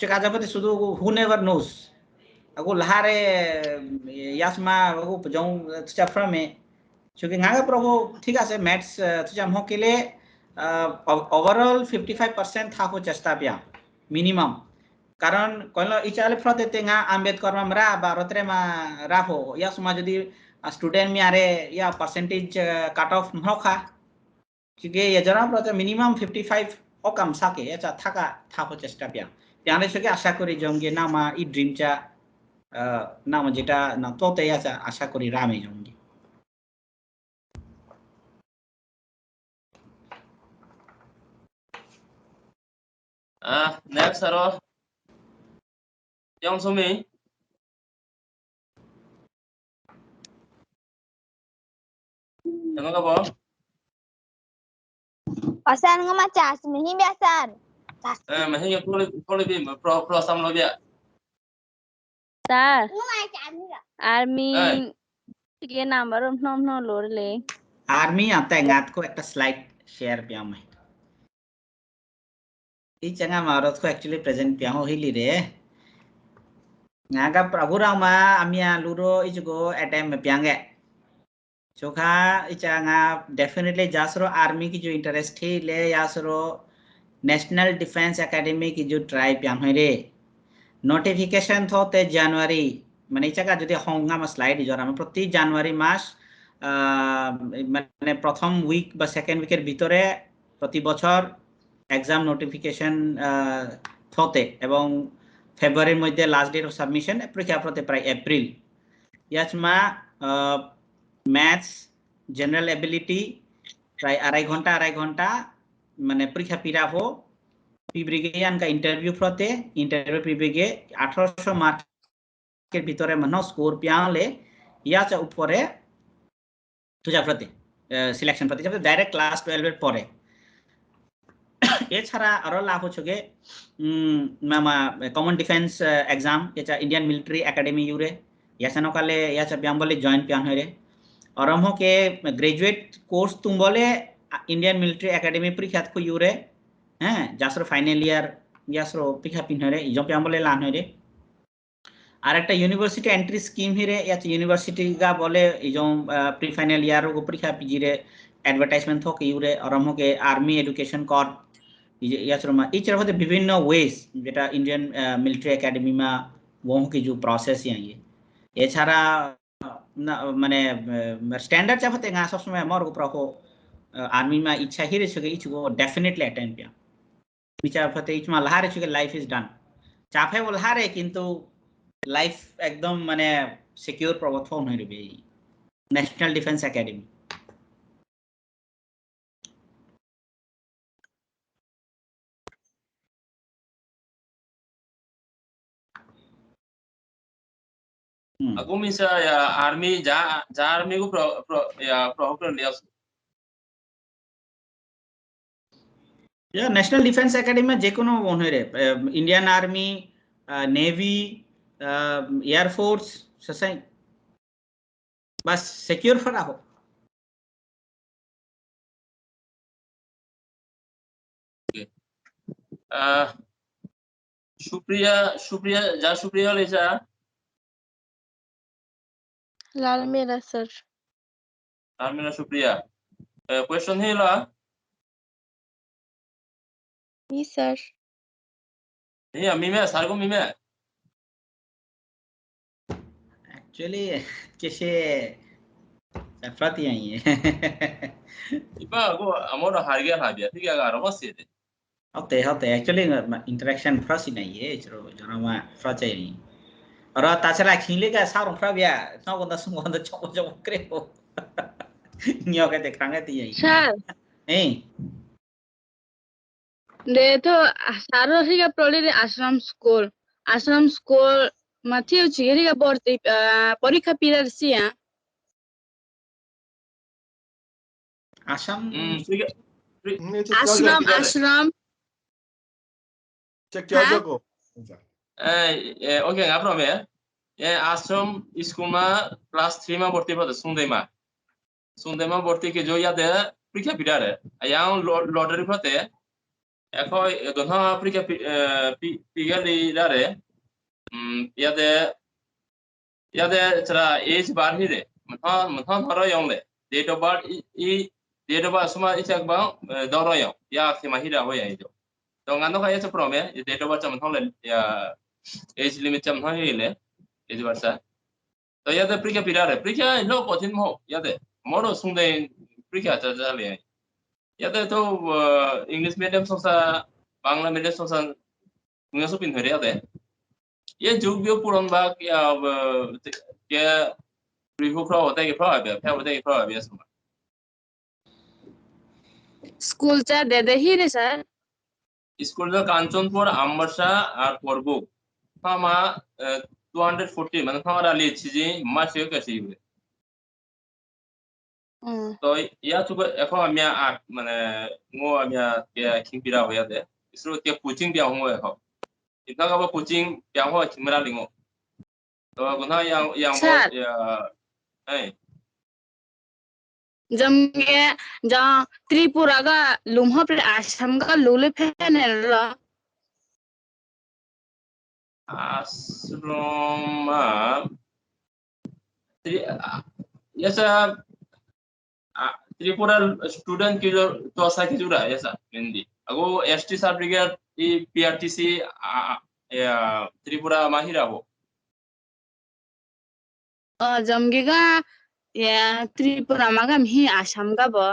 चका जापते सुदु who never knows aku lahare yasma aku pejong tuja frame Çünkü ngaga progo ঠিক আছে ম্যাথস তুজা মহকিলে ওভারঅল 55% থাকো চেষ্টা পিয়া মিনিমাম কারণ কইলো ইচালে ফ্রতে তেঙ্গা আম্বেদকর মামরা বা রত্রে মা রাখো ইয়া সময় যদি স্টুডেন্ট মি আরে ইয়া পার্সেন্টেজ কাট অফ নখা çünkü এজরা প্রতে মিনিমাম 55 অকাম সাকে এটা থাকো চেষ্টা পিয়া ইয়ানে সকে আশা করি জঙ্গে নামা ই ড্রিমচা নামা যেটা না তোতে আছে আশা করি রামে জঙ্গে next aro Yang Sumi Yang apa Pasal nga macas mihi biasan. masih yang boleh bi pro sam lo dia Sir, Nga macas ni lah. army Hey. के नंबर no लोडले आर्मी आता है गात को एक स्लाइड शेयर पिया मैं ये चंगा मारत को एक्चुअली प्रेजेंट पिया हो हिली रे नागा प्रभु रामा अमिया लूरो इचको अटेम्प में पियांगे चोखा इचंगा डेफिनेटली जासरो आर्मी की जो इंटरेस्ट है ले यासरो नेशनल डिफेंस एकेडमी की जो ट्राई पियां है रे नोटिफिकेशन थोते जनवरी মানে ইচাকা যদি হংগাম স্লাইড জরা আমি প্রতি জানুয়ারি মাস মানে প্রথম উইক বা সেকেন্ড উইকের ভিতরে প্রতি বছর এক্সাম নোটিফিকেশন থতে এবং ফেব্রুয়ারির মধ্যে লাস্ট ডেট অফ সাবমিশন পরীক্ষা প্রতি প্রায় এপ্রিল ইয়াচমা ম্যাথস জেনারেল এবিলিটি প্রায় আড়াই ঘন্টা মানে পরীক্ষা পিরাফো পিব্রিগেয়ান का इंटरव्यू प्रते इंटरव्यू पिब्रिगे 1800 मार्क के ভিতরে মনো স্কোর পিয়ালে ইয়াচা উপরে তুজা প্রতি সিলেকশন প্রতি যাবে ডাইরেক্ট ক্লাস 12 এর পরে এছাড়া আরো লাভ হচ্ছে মামা কমন ডিফেন্স এক্সাম এটা ইন্ডিয়ান মিলিটারি একাডেমি ইউরে ইয়াসানো কালে ইয়াচা বিয়াম্বলে জয়েন পিয়ান হরে অরমহ के গ্রাজুয়েট কোর্স তুম বলে ইন্ডিয়ান মিলিটারি একাডেমি পরীক্ষা কো ইউরে হ্যাঁ যাসর ফাইনাল ইয়ার ইয়াসর পরীক্ষা পিন হরে ইজম বিয়াম্বলে লান হরে আর একটা ইউনিভার্সিটি এন্ট্রি স্কিম হিরে ইয়াচা ইউনিভার্সিটি গা বলে ইজম প্রি ফাইনাল ইয়ার গো পরীক্ষা পিজিরে অ্যাডভার্টাইজমেন্ট থক ইউরে অরমহ के আর্মি এডুকেশন কর ইয়াচরমা ইচর হতে বিভিন্ন ওয়েজ যেটা ইন্ডিয়ান মিলিটারি একাডেমি মা वो की जो प्रोसेस है ये এছাড়া মানে স্ট্যান্ডার্ড চাপতে গা সব সময় আমার উপর কো आर्मी में इच्छा ही रहे छके इचको डेफिनेटली अटेंड पिया विचार फते इचमा लहारे छके लाइफ इज डन चाफे वो लहारे किंतु लाइफ एकदम माने सिक्योर प्रबोधन होई रे national defence academy aku misa ya army ja army ko ya proper lias या नेशनल डिफेंस एकेडमी में जे कोनो होने रे Indian army navy air force ससाई बस सिक्योर फरा हो सुप्रिया लेजा लाल मेरा सर Armina Supriya question है ला जी सर नहीं अम्मी में सार को मी में एक्चुअली किसे सफरती आई है इबा को अमोर हार गया ठीक है अगर मत से होते एक्चुअली इंटरेक्शन फ्रस ही नहीं है चलो जरा फ्रस चाहिए और ताचरा खिले का सारो फ्रबिया ना को दस को दस चो करे हो नियो के देखांगे ती है सर नहीं दे तो सारो ही का प्रोली आश्रम स्कूल माथि छिरी का बर्ती परीक्षा पीरियड सिया आसाम आश्रम चेक क्या जगो okay ngapro me ye ashram school ma class 3 ma भर्ती पद sungdema भर्ती के जो याद है परीक्षा पीरियड ayang lottery पते eko donha pरीक्षा pigeli dare yade ya de chara age bar hi de man haro yong le date of birth I date of birth suma ichak ba doro yong ya ki ma hi da ho ya ido to ngano ka ya prome date of birth man hole ya age limit cham ho hi le age bar sa to ya de prika pirare prika no potin mo ya de moro sungde prika cha cha le ya de to English medium so sa Bangla medium so sa ngia so pin hore ya de ye jugyo puron ba ya review pro ta ke pro ba pa ta ke pro ba so School cha de hi ne sir. school da Kanchanpur Ambasha আর করব ফামা 240 মানে ফামারা লিখছি যে মাসে কাছে তো ইয়া তো এখন আমি মানে মো আমি খিংপিরা হইয়া দে ইসরো কে কোচিং দিয়া হমো এখন ইতা কা কোচিং দিয়া হো খিমরা লিঙো তো গুনা yang ya eh जमगे जा त्रिपुरा का लुम्हा पे आश्रम का लुले फैन है ला asrama yasa Tripura student ki to asa ki jura yasa mendi ago ST certificate I PRTC ya Tripura mahira ho जमगे का या त्रिपुरा मा का मी आश्रम का बो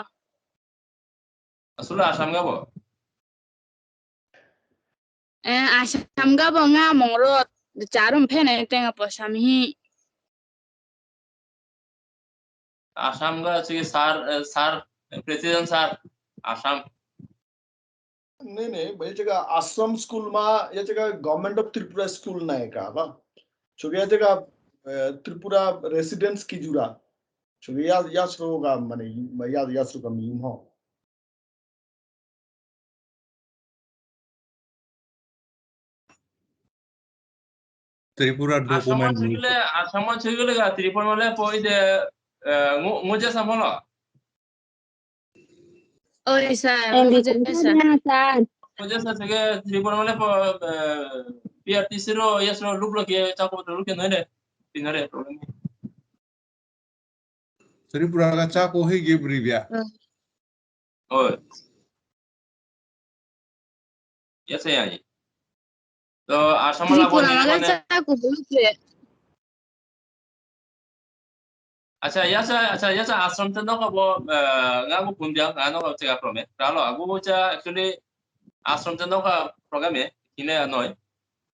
asula asam ga bo आश्रम का बो nga mongro चारुम फैन है तेंगा पसम ही asam ga se sar president sir asam नहीं भाई जगह आश्रम स्कूल मा या जगह गवर्नमेंट ऑफ त्रिपुरा स्कूल ना है का बा चुके या जगह त्रिपुरा रेसिडेंस की जुरा चुके या श्रो का माने या श्रो का मीम हो Tripura document asam chigile ga Tripura male poi de ngoja samolo ओए सर मुझे sir ngoja sa sege Tripura male PRTC ro yes ro lublo ke chako to ke nare pinare problem Tripura ka cha ko hi give revia oh yes ya ji to asam la Tripura मा boni का चा को बोलते अच्छा yasa asam tan no ko nga ko pundia nga no ko cha prome ralo agu cha actually asam tan no ka program e kine noi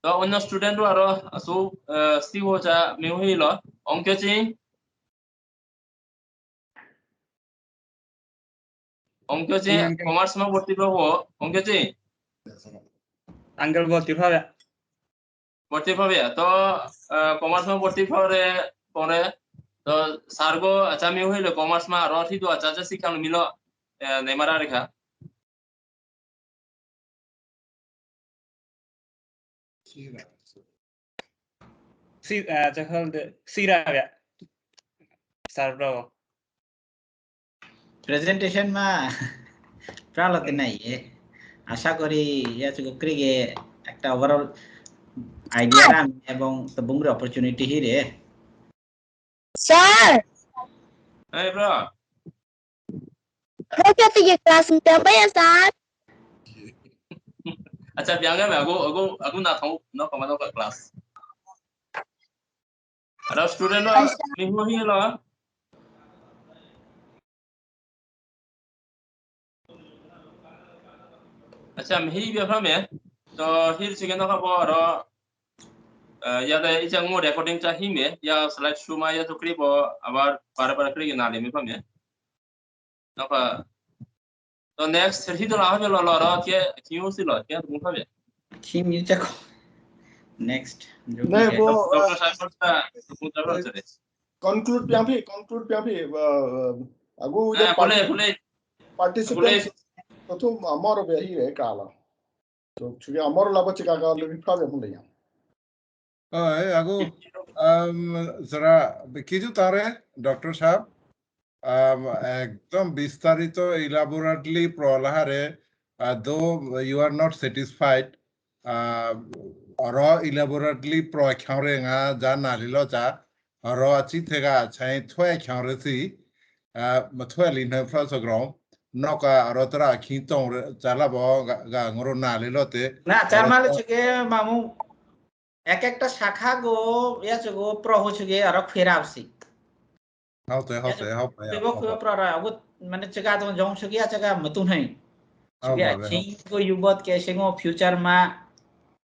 to onno student ro aro asu si ho cha mi hui lo ongkyo chi commerce ma bhorti pro ho ongkyo chi Uncle bhorti bhabe to commerce ma bhorti pore to sargo acha mi hui lo commerce ma ro thi do acha sikham milo nemara rekha si chakal de sira ya sarro presentation মা প্রালতে নাই আশা করি ইয়া চুকরিগে একটা overall idea Ram এবং তবুংরে opportunity হিরে sir hey bro Kaya tiga kelas berapa ya, Sar? acha bianga me agu na thau no kamano ka class ara student lo mi hui lo acha mi hi bia phame to hir chigen no ka bo ro ya da ichang mo recording cha hi me ya slide show ma ya to kri bo abar bar kri na le mi phame no ka to next hi to la ha lo ro ke kiu si lo ke mu phame কি Mirza next नहीं वो Dr. Saiful ka putra ro chale conclude पे भी अगु pule participants तो अमर बे ही है काला तो चुके अमर लाभ चिका का लेकिन फावे बोले या ago जरा কিছু তারে ডক্টর সাহেব একদম বিস্তারিত ইলাবোরেটলি প্রলাহারে do you are not satisfied or elaborately pro khaure nga ja nalilo cha ro chi the ga chai thwe khang re si ma thwe li no pro so grom no ka ro tra khi tong cha la bo ga ngoro na le lo te na charma le chege mamu ek ekta shakha go ya chego pro ho chege aro pherapsi how te Tebo ko pra agut mane chega to jong chege ya chega matun hai chege chi go yubot ke sengo future ma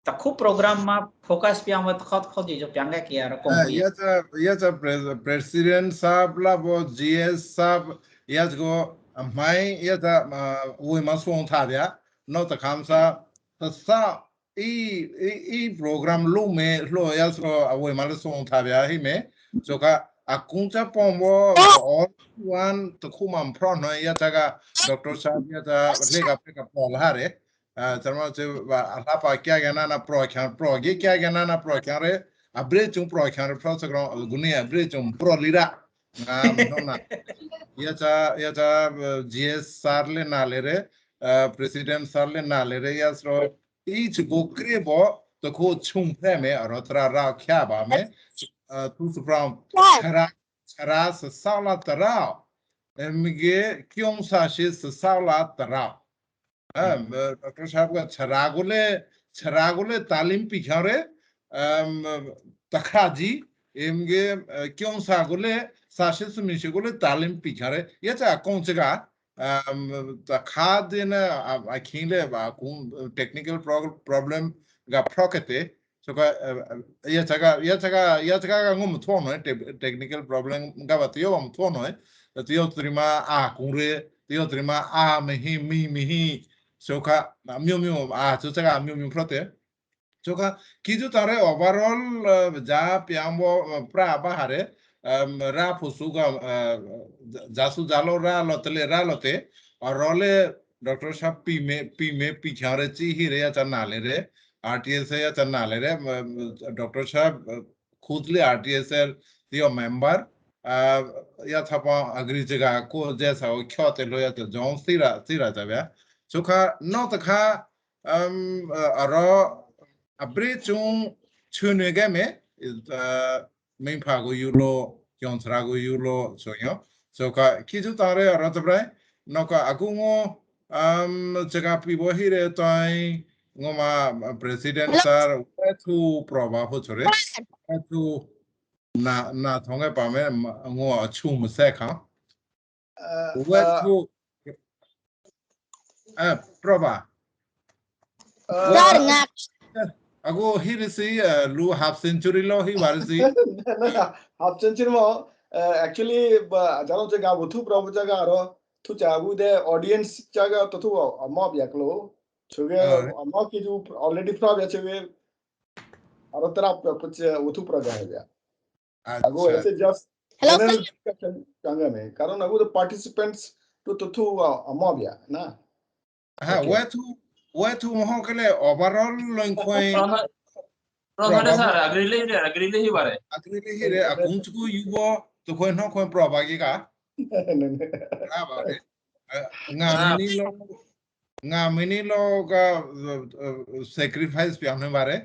ta khu program ma focus piang wat khot khot jo piang ga ke aro kong ya president sab la bo gs sab ya go mai ya we ma song tha ya no ta kham sa sa i program lu me lo ya so we ma song tha ya hi me so ka akung cha pom bo all one to khumam pro no ya ta ga doctor sab ya ta le ka pol ha re charma che ala pa kya ga na pro ge kya ga na pro kya re abre chung pro kya re pro so guni abre chung pro lira no na ya cha gs sar le na le re president sar le na le re ya so each go kre bo to ko chung phe me aro tra ra kya ba me tu su from chara sa la tra emge kyong sa shi sa la tra doctor साहब का छरागुले तालीम पिछारे तखाजी image क्यों सागुले साशिस मिशिगुले तालीम पिछारे ये चा कौन से का तखा दिन अखिले टेक्निकल प्रॉब्लम का प्रॉकेटे so ka ya chaga ka ngum thon no technical problem ga ba tio am thon no tio trima a kure tio trima a mi so ka myo so chaga myo prote so ka ki ju tare overall ja pyambo pra ba hare ra phusu ga jasu jalo ra lote role doctor साहब P में पिछारे ची ही रे या चन्ना ले रे RTS या चन्ना ले रे डॉक्टर साहब खुद ले आरटीएस दियो मेंबर या थापा अग्री जगह को जैसा वो क्यों ते लो या तो जों सिरा जावे सुखा नौ तखा अरो अब्रे चुं छुने के में मेन भागो यूलो क्यों सरागो यूलो सोयो सुखा किजु तारे अरो तब्रे नौ का अकुंगो जगह पिबो हिरे ताई ngoma president sir wetu proba ho chore wetu na thonge pa me ngo achu mse kha wetu proba sir nga ago hirisi lu half century lo hi warisi half century mo actually jalo je ga butu proba jaga aro tu jagu de audience jaga to tu mob yaklo choge mob ki ju already proba ya choge aro tara kuch utu proba hai ya ago aise just general discussion janga mein karon ago the participants to mob ya na ha wetu mo kale overall loin khoi Professor sir agree hi bare agree hi re akunchu yubo to khoi no khoi proba gi ka nga mini lo ka sacrifice pe हमने बारे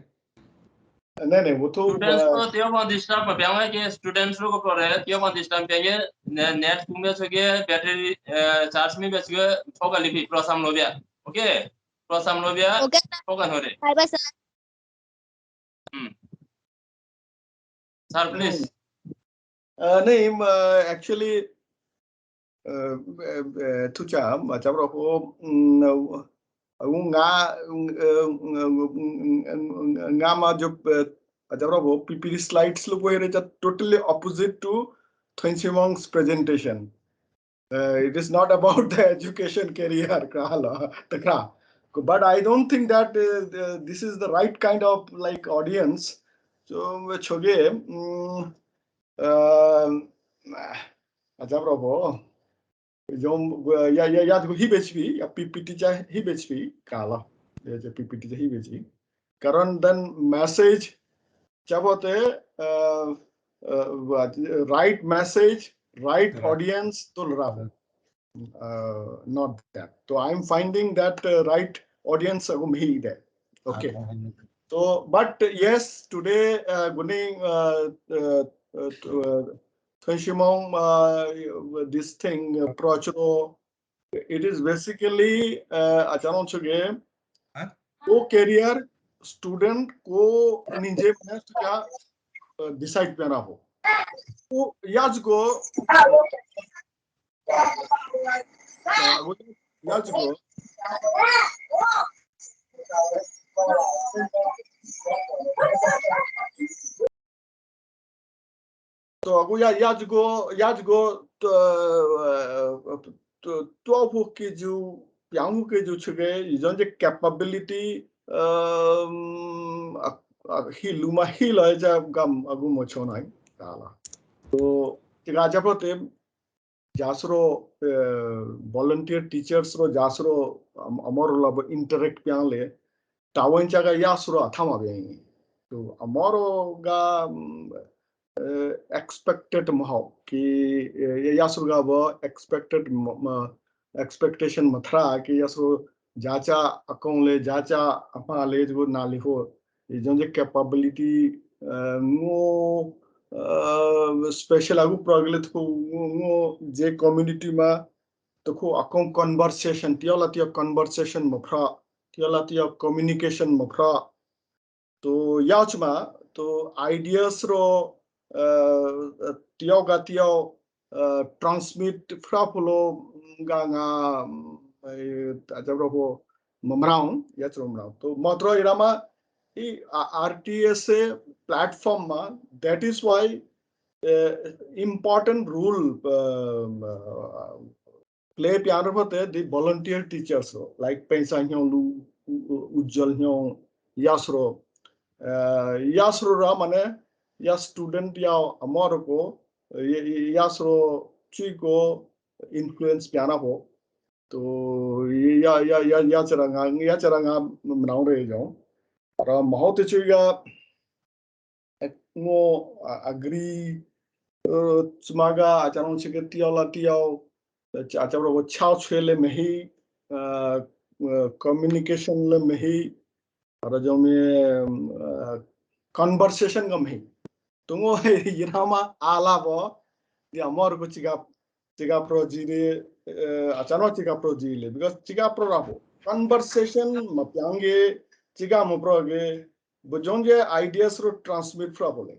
नहीं वो तो students को त्यो बन disturb पे आवे के स्टूडेंट्स को करे त्यो बन डिस्टर्ब पे नेट कुमे छके बैटरी चार्ज में बेच के फोका लिपि प्रसम लोबिया ओके प्रसम लोबिया फोका होरे bye bye sir sir please नहीं एक्चुअली तुचा macam apa nga ma jo macam apa PPT slides lo boy recha totally opposite to Thwensimong's presentation. It is not about the education career takra, but I don't think that this is the right kind of like audience. So choge macam apa Jom ya hi bechpi ya PPT cha hi bechpi kala je PPT cha hi bechi karon then message chabote right message right audience to rabo not that so I'm finding that right audience agum hi de okay so but yes today guni this thing prochro. It is basically acharon choge co career student को निजे में क्या decide करना हो तो याज को तो अगु याज को तो आपको के जो यांगु के जो छुगे इजन जे कैपेबिलिटी ही लुमा ही लय जा गम अगु मछो नाइ ताला तो तिगा जपते जासरो volunteer teachers रो जासरो अमर लब इंटरेक्ट प्यांले टावन जागा यासरो अथामा बे तो अमरो गा expected महो कि यासरो गा वो expectation मथरा कि यासरो जाचा अकोंले जाचा अपाले जो नाली हो ये जो capability नो स्पेशल आगु प्रोग्रेस को जे कम्युनिटी में तो को अकों कन्वर्सेशन तियालातिया कन्वर्सेशन मफ्रा तियालातिया कम्युनिकेशन मफ्रा तो याच में तो आइडियाज रो तियाव गातियाव ट्रांसमिट फ्रापुलो गांगा अजबरो ममराउ याच रोमराउ तो मात्रो इरामा RTSA platform ma, that is why important role play piano the volunteer teachers like Pensa Hyong Ujjal Hyong Yasro ra mane ya student ya amor ko Yasro Chico influence piano ho to ya charanga mnaung re jao और बहुत चीज़ वो agree चुमागा आचारों से के तियाव आचारों वो चाव छेले में ही communication ले में ही और जो में conversation का में ही तो वो ये नामा आला वो ये अमर को चिका प्रोजीले आचारों चिका प्रोजीले because चिका प्रो राहो conversation मप्यांगे चिका मुप्रोगे बुझोंगे ideas रो transmit फ्रा बोले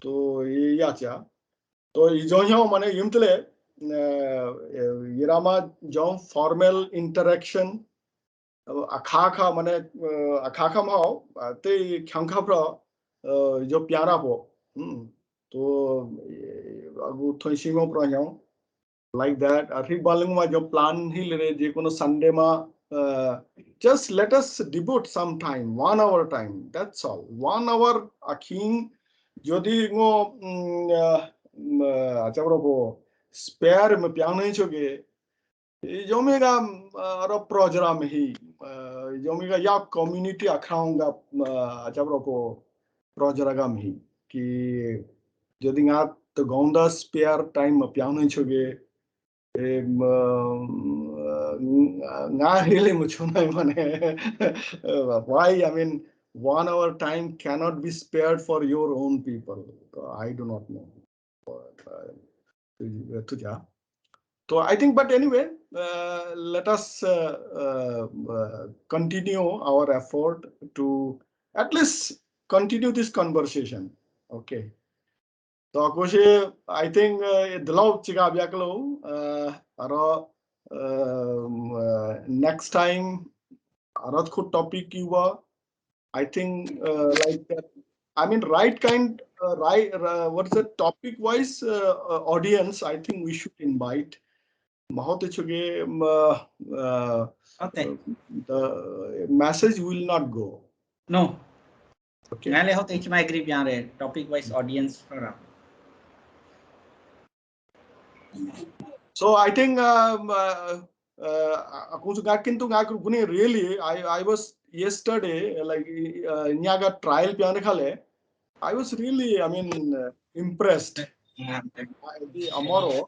तो ये याचा तो इजोंयो माने यंतले येरामा जो formal interaction अखाखा माने अखाखा माओ ते ख्यांखा फ्रा जो प्यारा हो तो अगु थोंसिमो प्रोन्यो like that अथी बालंग मा जो plan ही ले जे कोनो Sunday मा just let us devote some time 1 hour time that's all 1 hour aking jodi ngo achabro spare me pyang choge jomega aro program hi jomega ya community akhraunga achabro program hi ki jodi nga to gonda spare time me pyang choge really why I mean 1 hour time cannot be spared for your own people I do not know so I think but anyway let us continue our effort to at least continue this conversation okay so I think the chiga biaklo next time arat ko topic yuwa I think like I mean right kind what is the topic wise audience I think we should invite mahote choge okay the message will not go no okay ngale hote ich mai agree pyare topic wise audience program so I think really I was yesterday like nyaga trial piano khale I was really I mean impressed the amoro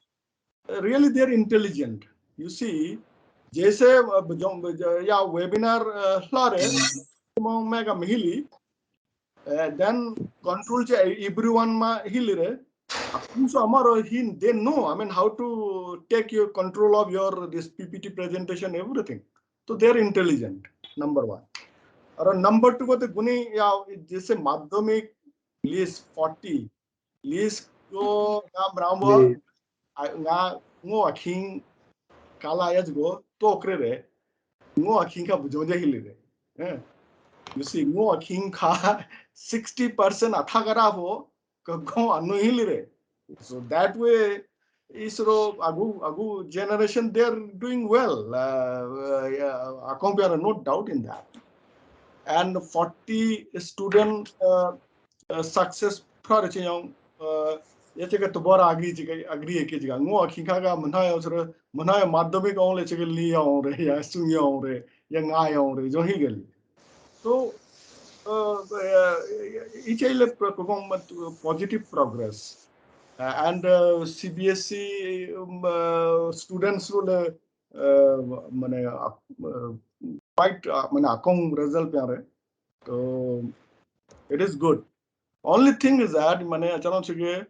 really they're intelligent you see जैसे या webinar hlare mega mihili then control everyone ma hilire. So amaro they know, I mean, how to take your control of your this PPT presentation, everything. So they're intelligent, number one. Or number two, the guni ya जैसे माध्यमिक list 40 list को ना ब्राह्मण ना ngo aking kala ya go to krere ngo aking ka bujoje hilire. You see, ngo aking ka 60% athagara ho go anu hilire. So that way, ISRO agu generation, they're doing well. Compare, no doubt in that. And 40 student success project ये check तो बड़ा agree है कि जगह ngo खिंखा का मनाया उसरे मनाया माध्यमिक ऑनले चेक लिया और या सुनिया और या गाया और जो ही गली तो each positive progress. And CBSE students will quite akong result pyare. So it is good. Only thing is that mane achanon sige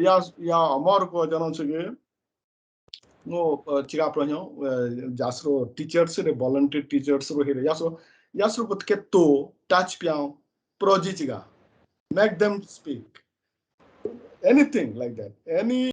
ya amar ko achanon sige no chiga pranyo jasro teachers re volunteer teachers ro here jasro but ke to touch pyao proji chiga make them speak anything like that any